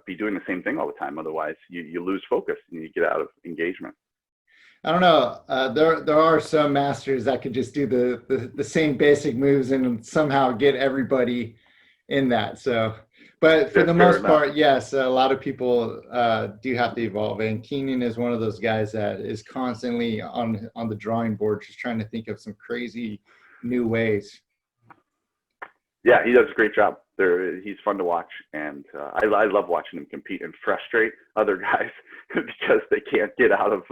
be doing the same thing all the time. Otherwise, you lose focus and you get out of engagement. I don't know. There are some masters that could just do the same basic moves and somehow get everybody in that. So, but for the most part, yes, a lot of people do have to evolve. And Keenan is one of those guys that is constantly on the drawing board, just trying to think of some crazy new ways. Yeah, he does a great job. He's fun to watch, and I love watching him compete and frustrate other guys because they can't get out of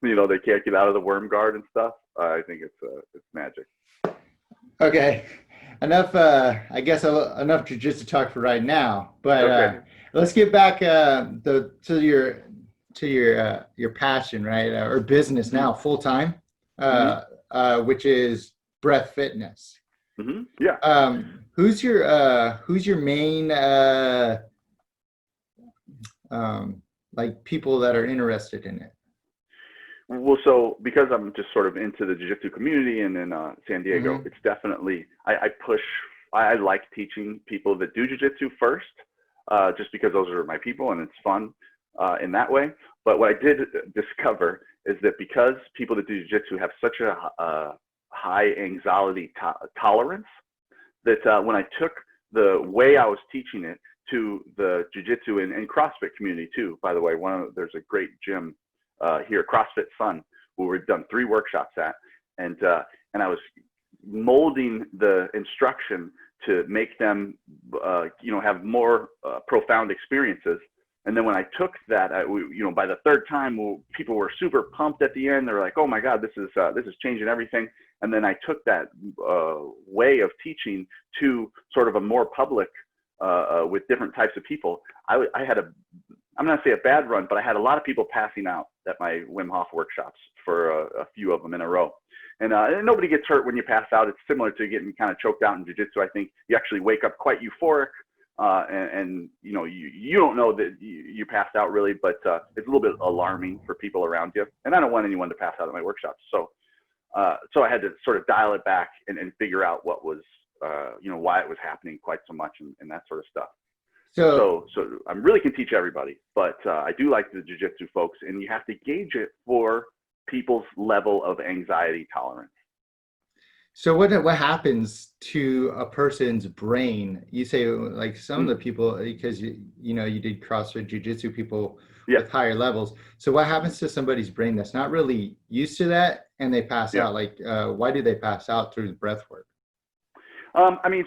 they can't get out of the worm guard and stuff. I think it's magic. Okay, enough. I guess enough jiu-jitsu talk for right now. But okay. Let's get back to your passion, right, or business mm-hmm. now, full time, mm-hmm. Which is breath fitness. Mm-hmm. Yeah. Who's your main like people that are interested in it? Well, so because I'm just sort of into the jiu-jitsu community and in San Diego, mm-hmm. it's definitely, I like teaching people that do jiu-jitsu first, just because those are my people and it's fun in that way. But what I did discover is that because people that do jiu-jitsu have such a high anxiety tolerance, that when I took the way I was teaching it to the jiu-jitsu and CrossFit community too, by the way, there's a great gym here, CrossFit Sun, where we've done 3 workshops at, and I was molding the instruction to make them, have more profound experiences. And then when I took that, by the 3rd time, people were super pumped at the end. They were like, "Oh my God, this is changing everything." And then I took that way of teaching to sort of a more public, with different types of people. I had I'm not gonna say a bad run, but I had a lot of people passing out at my Wim Hof workshops for a few of them in a row. And nobody gets hurt when you pass out. It's similar to getting kind of choked out in jiu-jitsu. I think you actually wake up quite euphoric, and you don't know that you passed out really, but it's a little bit alarming for people around you. And I don't want anyone to pass out at my workshops. So I had to sort of dial it back and figure out what was, why it was happening quite so much and that sort of stuff. So I really can teach everybody, but I do like the jiu-jitsu folks, and you have to gauge it for people's level of anxiety tolerance. So what happens to a person's brain? You say like some of the people, because you did CrossFit jiu-jitsu people with higher levels. So what happens to somebody's brain that's not really used to that and they pass out? Like why do they pass out through the breath work?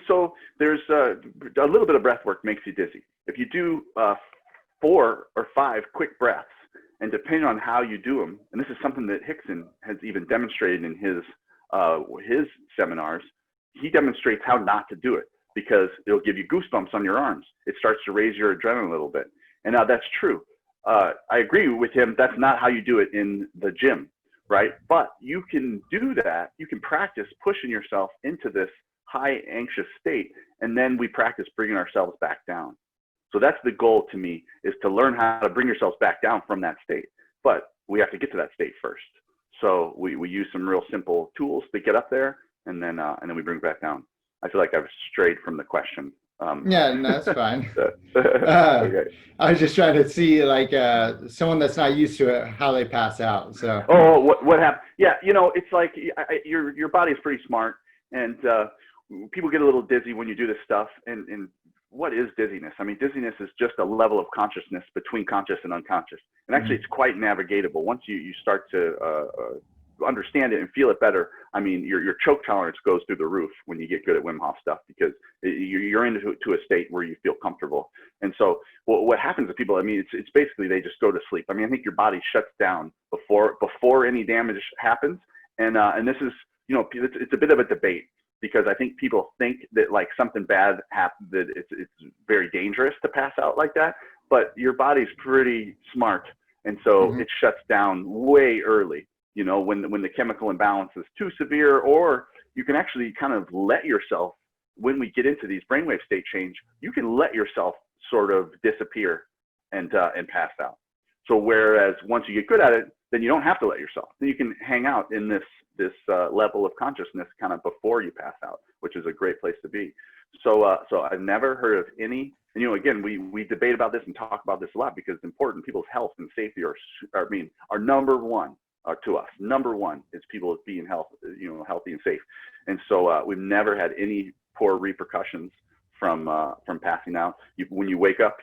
So there's a little bit of breath work makes you dizzy. If you do 4 or 5 quick breaths, and depending on how you do them, and this is something that Hickson has even demonstrated in his seminars, he demonstrates how not to do it because it'll give you goosebumps on your arms. It starts to raise your adrenaline a little bit. And now that's true. I agree with him. That's not how you do it in the gym, right? But you can do that. You can practice pushing yourself into this high anxious state, and then we practice bringing ourselves back down. So that's the goal to me, is to learn how to bring yourselves back down from that state. But we have to get to that state first. So we use some real simple tools to get up there, and then we bring it back down. I feel like I've strayed from the question. Yeah, no, that's fine. Okay. I was just trying to see like someone that's not used to it, how they pass out. So. Oh, what happened? Yeah, it's like your body is pretty smart, and people get a little dizzy when you do this stuff. And what is dizziness? I mean, dizziness is just a level of consciousness between conscious and unconscious. And actually, it's quite navigatable. Once you start to understand it and feel it better, I mean, your choke tolerance goes through the roof when you get good at Wim Hof stuff, because you're into a state where you feel comfortable. And so what happens to people, I mean, it's basically they just go to sleep. I mean, I think your body shuts down before any damage happens. And this is, it's a bit of a debate, because I think people think that like something bad happened, that it's very dangerous to pass out like that, but your body's pretty smart. And so it shuts down way early. when the chemical imbalance is too severe, or you can actually kind of let yourself, when we get into these brainwave state change, you can let yourself sort of disappear and pass out. So whereas once you get good at it, then you don't have to let yourself. Then you can hang out in this level of consciousness kind of before you pass out, which is a great place to be. So I've never heard of any, and again, we debate about this and talk about this a lot because it's important. People's health and safety are number one to us. Number one is people being healthy and safe. And so we've never had any poor repercussions from passing out. When you wake up,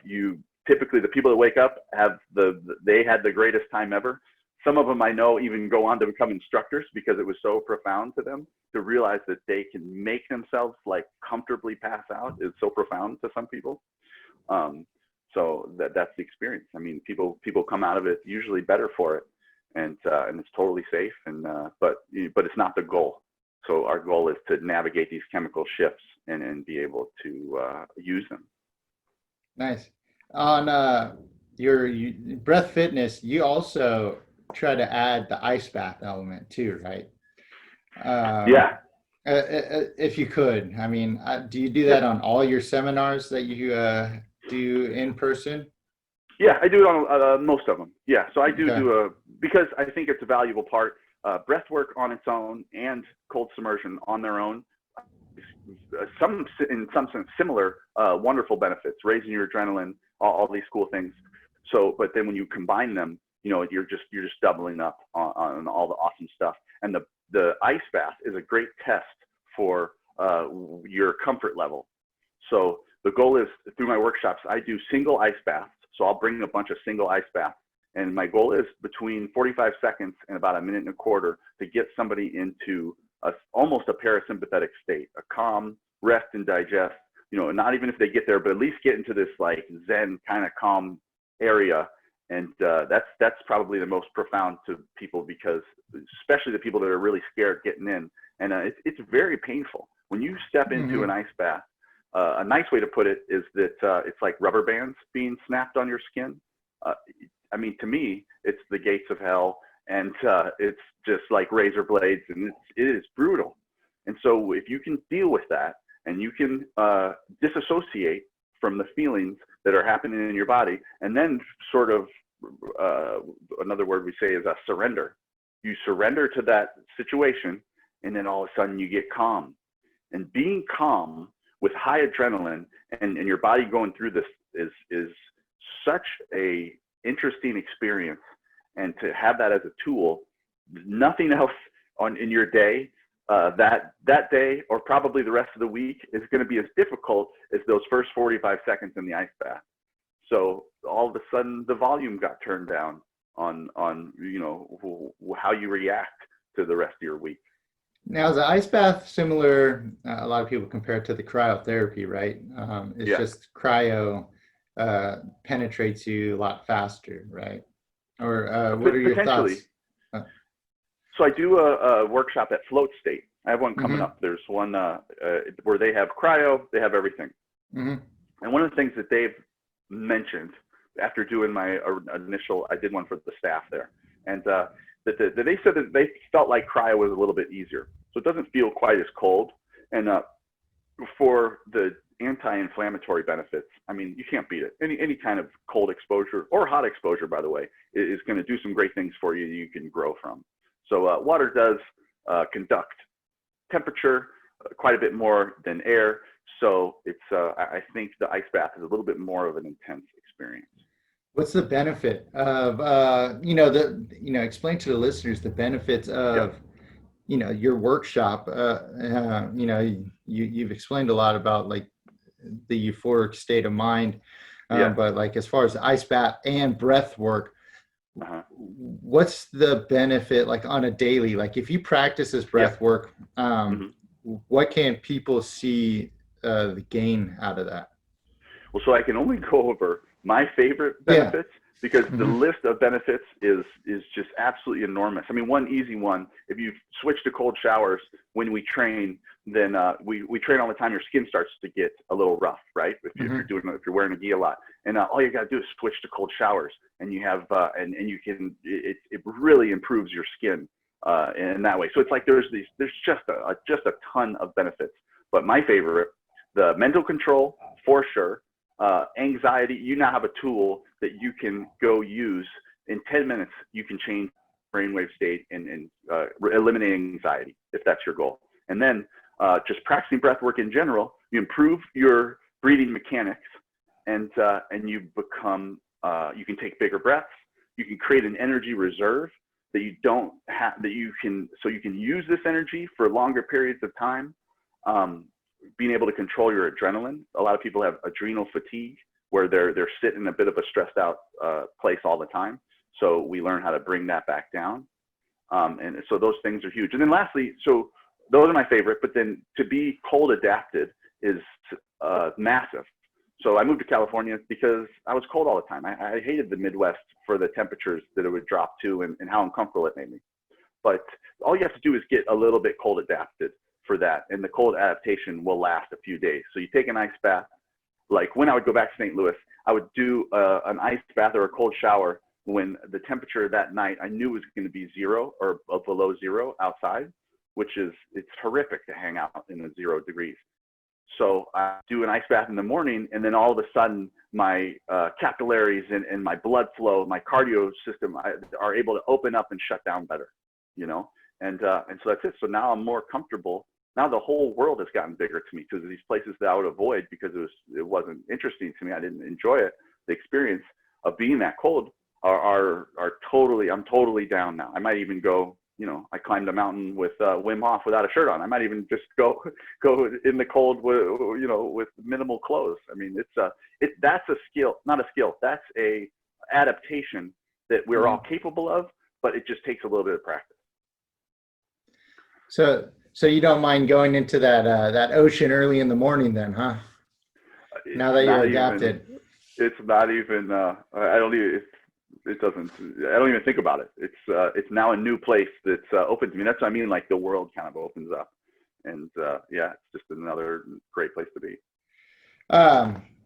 typically the people that wake up they had the greatest time ever. Some of them I know even go on to become instructors because it was so profound to them to realize that they can make themselves like comfortably pass out. Is so profound to some people. So that's the experience. I mean, people come out of it usually better for it, and it's totally safe. But it's not the goal. So our goal is to navigate these chemical shifts and be able to use them. Nice. On your breath fitness, you also try to add the ice bath element too, right? Yeah. If you could, I mean, do you do that on all your seminars that you do in person? Yeah, I do it on most of them. Yeah, so I do because I think it's a valuable part. Breath work on its own and cold submersion on their own, in some sense similar, wonderful benefits, raising your adrenaline, all these cool things. So, but then when you combine them, you're just doubling up on all the awesome stuff. And the ice bath is a great test for your comfort level. So the goal is, through my workshops, I do single ice baths. So I'll bring a bunch of single ice baths. And my goal is between 45 seconds and about a minute and a quarter to get somebody into almost a parasympathetic state, a calm, rest and digest, not even if they get there, but at least get into this like Zen kind of calm area. And that's probably the most profound to people, because especially the people that are really scared getting in. And it's very painful. When you step into an ice bath, a nice way to put it is that it's like rubber bands being snapped on your skin. I mean, to me, it's the gates of hell, and it's just like razor blades, and it is brutal. And so if you can deal with that, and you can disassociate from the feelings that are happening in your body, and then sort of, another word we say is a surrender. You surrender to that situation, and then all of a sudden you get calm. And being calm with high adrenaline and your body going through this is such a interesting experience. And to have that as a tool, nothing else in your day, that day, or probably the rest of the week, is going to be as difficult as those first 45 seconds in the ice bath. So all of a sudden the volume got turned down on how you react to the rest of your week. Now, is the ice bath similar? A lot of people compare it to the cryotherapy, right? It's just cryo penetrates you a lot faster, right? Or what are your thoughts? So I do a workshop at Float State. I have one coming up. There's one where they have cryo, they have everything. And one of the things that they've mentioned after doing my initial, I did one for the staff there, and that they said that they felt like cryo was a little bit easier. So it doesn't feel quite as cold. And for the anti-inflammatory benefits, I mean, you can't beat it. Any kind of cold exposure or hot exposure, by the way, is going to do some great things for you you can grow from. So water does conduct temperature quite a bit more than air. So it's I think the ice bath is a little bit more of an intense experience. What's the benefit of explain to the listeners the benefits of your workshop? You've explained a lot about like the euphoric state of mind, but like as far as the ice bath and breath work, what's the benefit like on a daily, like if you practice this breath work, what can people see the gain out of that? Well, so I can only go over my favorite benefits because the list of benefits is just absolutely enormous. I mean, one easy one, if you switch to cold showers when we train, then we train all the time, your skin starts to get a little rough, right? If you're wearing a gi a lot. And all you got to do is switch to cold showers, and you have, and you can, it really improves your skin in that way. So it's like there's just a ton of benefits. But my favorite, the mental control for sure. Anxiety, you now have a tool that you can go use in 10 minutes. You can change brainwave state and eliminate anxiety if that's your goal. And then just practicing breath work in general, you improve your breathing mechanics, and you become you can take bigger breaths. You can create an energy reserve that you don't have, that you can use this energy for longer periods of time. Being able to control your adrenaline. A lot of people have adrenal fatigue where they're sitting in a bit of a stressed out place all the time. So we learn how to bring that back down. And so those things are huge. And then lastly, so those are my favorite, but then to be cold adapted is massive. So I moved to California because I was cold all the time. I hated the Midwest for the temperatures that it would drop to and how uncomfortable it made me. But all you have to do is get a little bit cold adapted for that, and the cold adaptation will last a few days. So you take an ice bath. Like when I would go back to St. Louis, I would do an ice bath or a cold shower when the temperature that night I knew was going to be 0 or below 0 outside, it's horrific to hang out in the 0 degrees. So I do an ice bath in the morning, and then all of a sudden my capillaries and my blood flow, my cardio system are able to open up and shut down better, and so that's it. So now I'm more comfortable. Now the whole world has gotten bigger to me because these places that I would avoid because it wasn't interesting to me. I didn't enjoy it. The experience of being that cold are totally, I'm totally down now. I might even go, I climbed a mountain with Wim Hof without a shirt on. I might even just go in the cold with minimal clothes. I mean, that's a skill, not a skill. That's a adaptation that we're all capable of, but it just takes a little bit of practice. So you don't mind going into that ocean early in the morning then, huh? Now that you're adapted. It's not even, I don't even think about it. It's now a new place that's open to me. That's what I mean, like the world kind of opens up. And it's just another great place to be.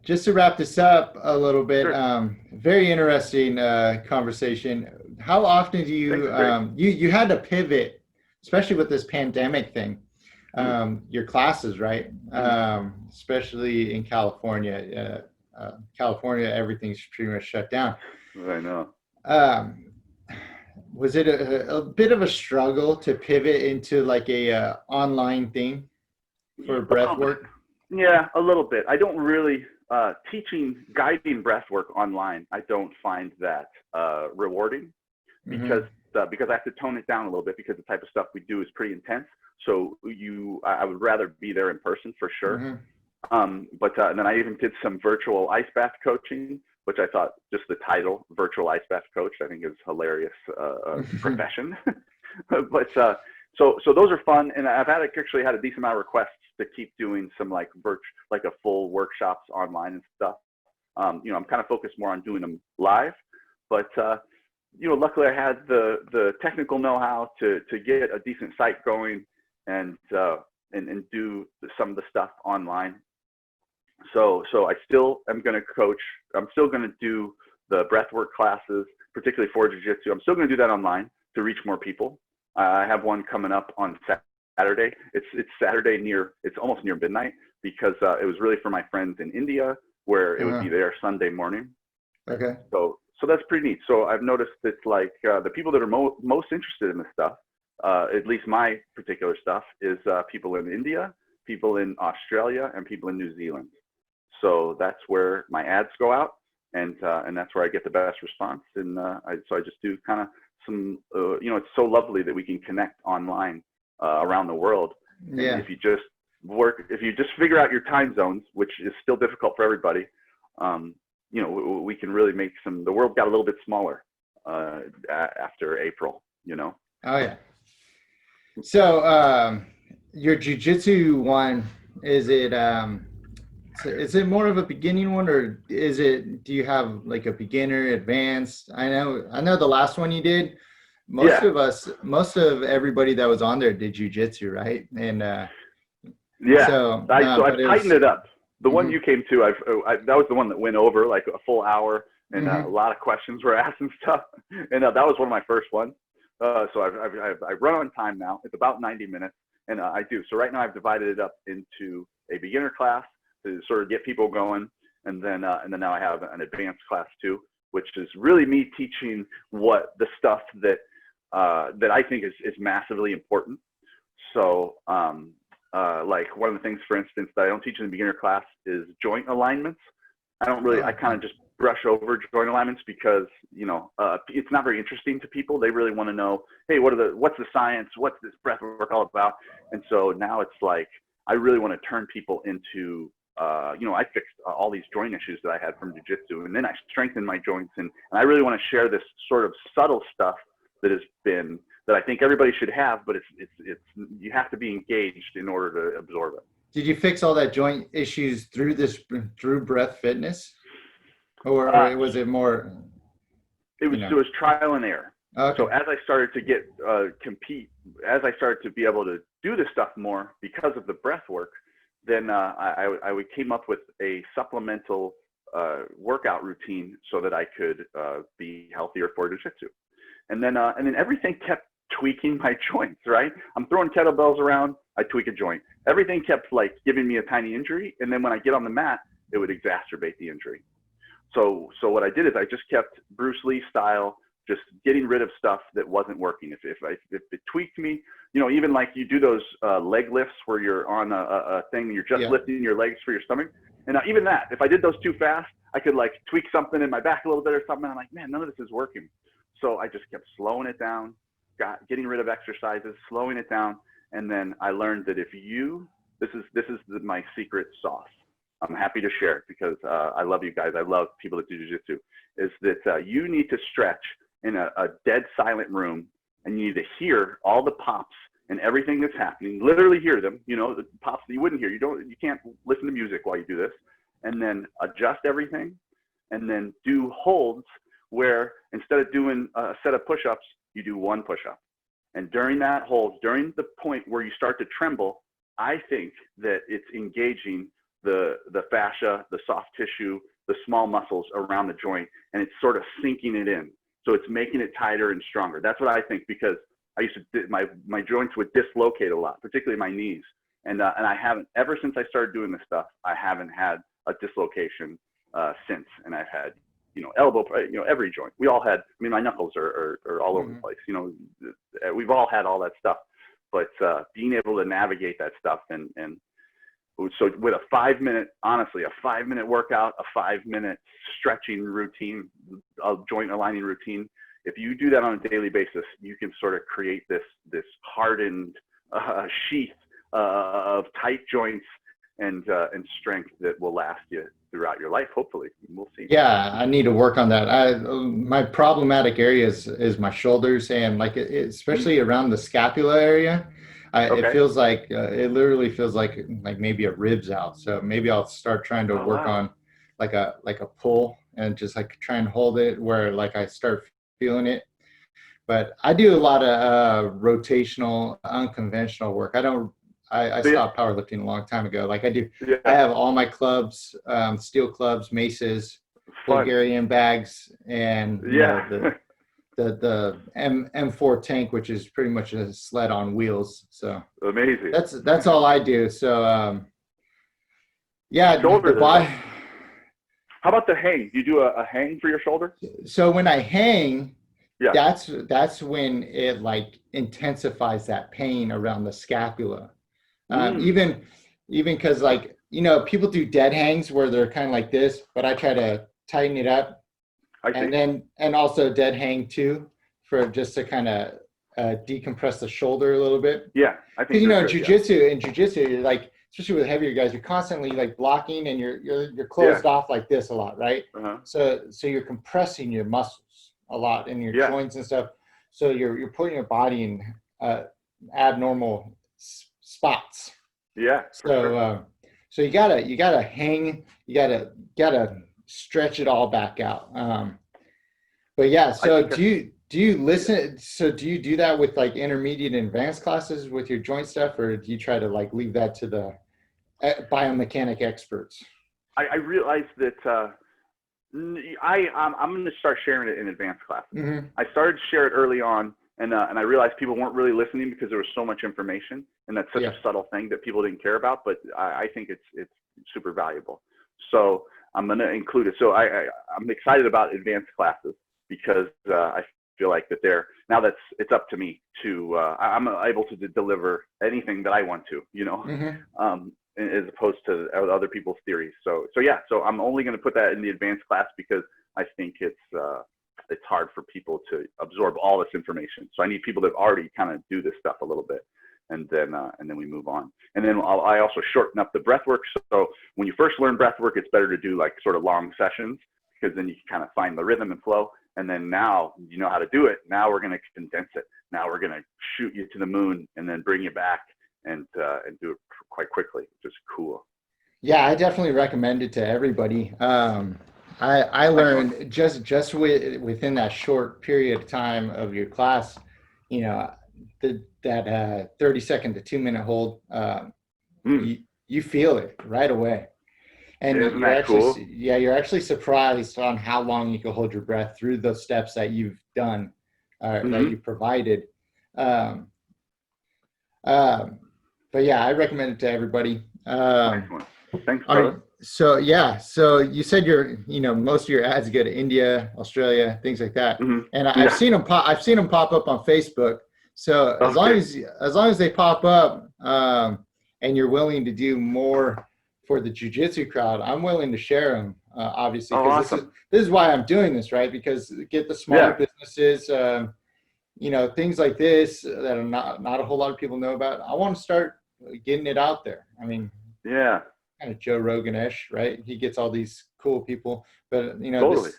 Just to wrap this up a little bit, Sure. Very interesting conversation. How often do you had to pivot, especially with this pandemic thing, your classes, right? Especially in California. California, everything's pretty much shut down. I know. Was it a bit of a struggle to pivot into like a online thing for breath work? Yeah, a little bit. I don't really guiding breath work online. I don't find that rewarding because I have to tone it down a little bit because the type of stuff we do is pretty intense. So I would rather be there in person for sure. And then I even did some virtual ice bath coaching, which I thought just the title, virtual ice bath coach, I think is hilarious profession. But so those are fun, and I've actually had a decent amount of requests to keep doing some like a full workshops online and stuff. I'm kind of focused more on doing them live, but luckily I had the technical know-how to get a decent site going and do some of the stuff online. So I still am going to coach. I'm still going to do the breathwork classes, particularly for jiu-jitsu. I'm still going to do that online to reach more people. I have one coming up on Saturday. It's Saturday it's almost near midnight because it was really for my friends in India where it would be their Sunday morning. Okay. So that's pretty neat. So I've noticed it's like the people that are most interested in this stuff, at least my particular stuff, is people in India, people in Australia, and people in New Zealand. So that's where my ads go out, and that's where I get the best response. And so I just do kind of some, it's so lovely that we can connect online around the world. Yeah. And if you just figure out your time zones, which is still difficult for everybody, we can really make the world got a little bit smaller after April, Oh yeah. So your jiu-jitsu one, is it more of a beginning one, or do you have like a beginner, advanced? I know the last one you did, most of everybody that was on there did jiu-jitsu, right? And so I've tightened it up. The one you came to, that was the one that went over like a full hour, and a lot of questions were asked and stuff. And that was one of my first ones. So I run on time now. It's about 90 minutes, and I do. So right now I've divided it up into a beginner class to sort of get people going, and then now I have an advanced class too, which is really me teaching what the stuff that I think is massively important. So like one of the things, for instance, that I don't teach in the beginner class is joint alignments. I kind of just brush over joint alignments because, it's not very interesting to people. They really want to know, hey, what's the science? What's this breath work all about? And so now it's like, I really want to turn people into, I fixed all these joint issues that I had from jiu-jitsu, and then I strengthened my joints. And I really want to share this sort of subtle stuff that I think everybody should have, but it's you have to be engaged in order to absorb it. Did you fix all that joint issues through breath fitness, or was it more? It was trial and error. Okay. So as I started to get as I started to be able to do this stuff more because of the breath work, then I came up with a supplemental workout routine so that I could be healthier for jiu-jitsu. And then everything kept tweaking my joints, right? I'm throwing kettlebells around, I tweak a joint. Everything kept like giving me a tiny injury, and then when I get on the mat, it would exacerbate the injury. So what I did is I just kept Bruce Lee style, just getting rid of stuff that wasn't working. If it tweaked me, even like you do those leg lifts where you're on a thing and you're just lifting your legs for your stomach. And even that, if I did those too fast, I could like tweak something in my back a little bit or something. And I'm like, man, none of this is working. So I just kept slowing it down, getting rid of exercises, slowing it down. And then I learned that this is my secret sauce. I'm happy to share it because I love you guys. I love people that do jiu-jitsu, is that you need to stretch in a dead silent room, and you need to hear all the pops and everything that's happening, literally hear them, the pops that you wouldn't hear. You can't listen to music while you do this, and then adjust everything, and then do holds where instead of doing a set of push-ups, you do one push-up. And during that hold, during the point where you start to tremble, I think that it's engaging the fascia, the soft tissue, the small muscles around the joint, and it's sort of sinking it in. So it's making it tighter and stronger. That's what I think, because I used to, my joints would dislocate a lot, particularly my knees. And I haven't, ever since I started doing this stuff, I haven't had a dislocation since. And I've had, elbow, every joint. We all had, my knuckles are all over the place. We've all had all that stuff. But being able to navigate that stuff and so with a 5-minute, honestly, a 5-minute workout, a 5-minute stretching routine, a joint aligning routine, if you do that on a daily basis, you can sort of create this hardened sheath of tight joints and strength that will last you throughout your life. Hopefully, we'll see. Yeah, I need to work on that. My problematic area is my shoulders, and like especially around the scapula area. It feels like it literally feels like maybe a rib's out. So maybe I'll start trying to work on like a pull and just like try and hold it where like I start feeling it. But I do a lot of rotational, unconventional work. I stopped powerlifting a long time ago. Like I have all my clubs, steel clubs, maces, Bulgarian bags, and the M4 tank, which is pretty much a sled on wheels. So amazing. That's all I do. So How about the hang? You do a hang for your shoulder? So when I hang, that's when it like intensifies that pain around the scapula. Even because like people do dead hangs where they're kind of like this, but I try to tighten it up. And also dead hang too, for just to kind of decompress the shoulder a little bit. Yeah, I think in jiu-jitsu, like especially with heavier guys, you're constantly like blocking and you're closed off like this a lot, right? So you're compressing your muscles a lot in your joints and stuff. So you're putting your body in abnormal spots. Yeah. So you gotta hang. You gotta stretch it all back out. But yeah, so do you listen? So do you do that with like intermediate and advanced classes with your joint stuff, or do you try to like leave that to the biomechanic experts? I realized that I'm going to start sharing it in advanced classes. I started to share it early on And I realized people weren't really listening because there was so much information, and that's such a subtle thing that people didn't care about. But I think it's super valuable. So I'm going to include it. So I'm excited about advanced classes because I feel like that it's up to me to I'm able to deliver anything that I want to, as opposed to other people's theories. So I'm only going to put that in the advanced class because I think it's hard for people to absorb all this information. So I need people that already kind of do this stuff a little bit, and then we move on. And then I also shorten up the breath work. So when you first learn breath work, it's better to do like sort of long sessions because then you can kind of find the rhythm and flow. And then now you know how to do it. Now we're going to condense it. Now we're going to shoot you to the moon and then bring you back and do it quite quickly, which is cool. Yeah, I definitely recommend it to everybody. I learned just within that short period of time of your class, that 30-second to 2-minute hold, you feel it right away. And isn't that cool? You're actually surprised on how long you can hold your breath through those steps that you've done, that you provided. But yeah, I recommend it to everybody. Excellent. Thanks, brother. So you said most of your ads go to India, Australia, things like that. And I've seen them pop up on Facebook. So as long as they pop up, and you're willing to do more for the jiu-jitsu crowd, I'm willing to share them, obviously, because this is why I'm doing this, right? Because get the smaller businesses, things like this that are not a whole lot of people know about. I want to start getting it out there. I mean, kind of Joe Rogan-ish, right? He gets all these cool people, but totally.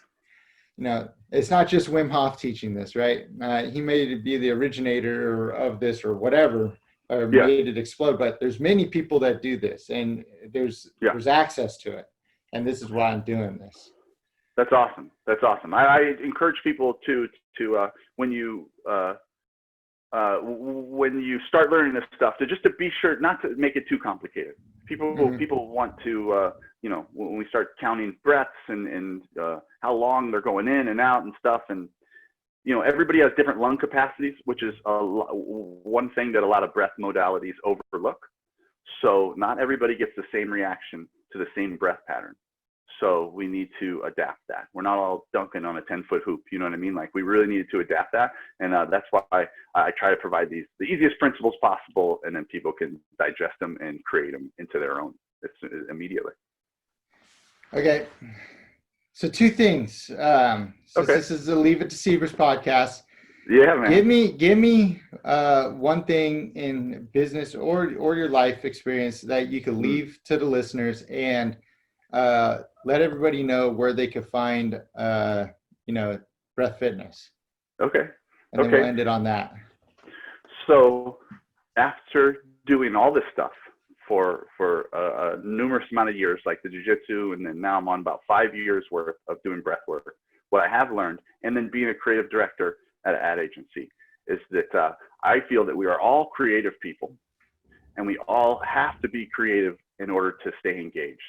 It's not just Wim Hof teaching this, right? He may be the originator of this or whatever, or made it explode, but there's many people that do this, and there's access to it, and this is why I'm doing this. That's awesome. I encourage people to when you start learning this stuff to be sure not to make it too complicated. People want to when we start counting breaths and how long they're going in and out and stuff, and everybody has different lung capacities, which is one thing that a lot of breath modalities overlook. So not everybody gets the same reaction to the same breath pattern. So we need to adapt that. We're not all dunking on a 10-foot hoop. You know what I mean? Like we really needed to adapt that. And that's why I try to provide the easiest principles possible, and then people can digest them and create them into their own immediately. Okay. So 2 things. This is the Leave It to Sievers podcast. Yeah, man. Give me one thing in business or your life experience that you could leave to the listeners, and let everybody know where they could find Breath Fitness. Okay. And then we'll end it on that. So after doing all this stuff for a numerous amount of years, like the jiu-jitsu, and then now I'm on about 5 years worth of doing breath work, what I have learned, and then being a creative director at an ad agency, is that I feel that we are all creative people, and we all have to be creative in order to stay engaged.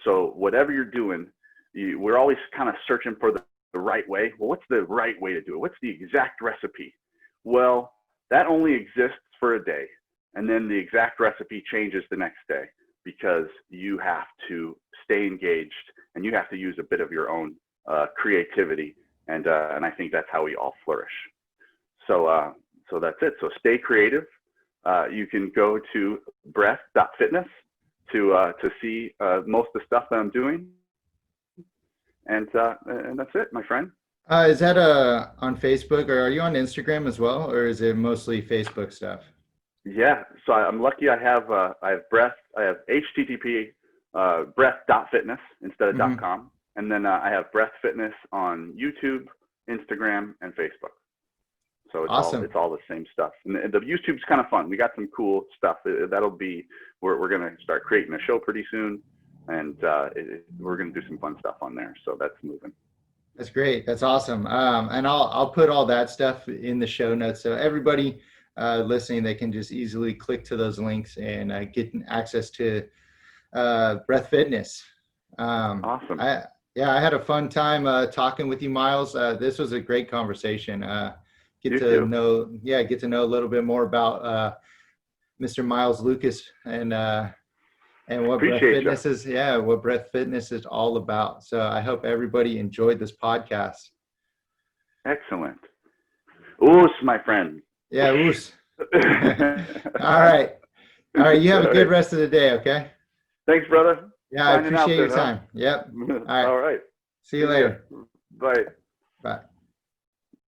So whatever you're doing, we're always kind of searching for the right way. Well, what's the right way to do it? What's the exact recipe? Well, that only exists for a day. And then the exact recipe changes the next day, because you have to stay engaged and you have to use a bit of your own creativity. And I think that's how we all flourish. So that's it. So stay creative. You can go to breath.fitness to see most of the stuff that I'm doing. And that's it, my friend. Is that on Facebook, or are you on Instagram as well, or is it mostly Facebook stuff? Yeah, so I'm lucky. I have breath. I have HTTP breath.fitness instead of .com, and then I have Breath Fitness on YouTube, Instagram, and Facebook. So it's awesome. It's all the same stuff. And the YouTube's kind of fun. We got some cool stuff. That'll be we're gonna start creating a show pretty soon, and we're gonna do some fun stuff on there. So that's moving. That's great. That's awesome. And I'll put all that stuff in the show notes, so everybody listening, they can just easily click to those links and get access to Breath Fitness. Awesome. I had a fun time talking with you, Miles. This was a great conversation. get You to too. know a little bit more about Mr. Miles Lukas and what Breath Appreciate you. Fitness is. Yeah, what Breath Fitness is all about. So I hope everybody enjoyed this podcast. Excellent. Oos, my friend. Yeah, oos. All right. All right. You have a All good right. rest of the day. Okay. Thanks, brother. Yeah, I Signing out appreciate then, your time. Yep. huh? All right. All right. See you See ya. later. Bye. Bye.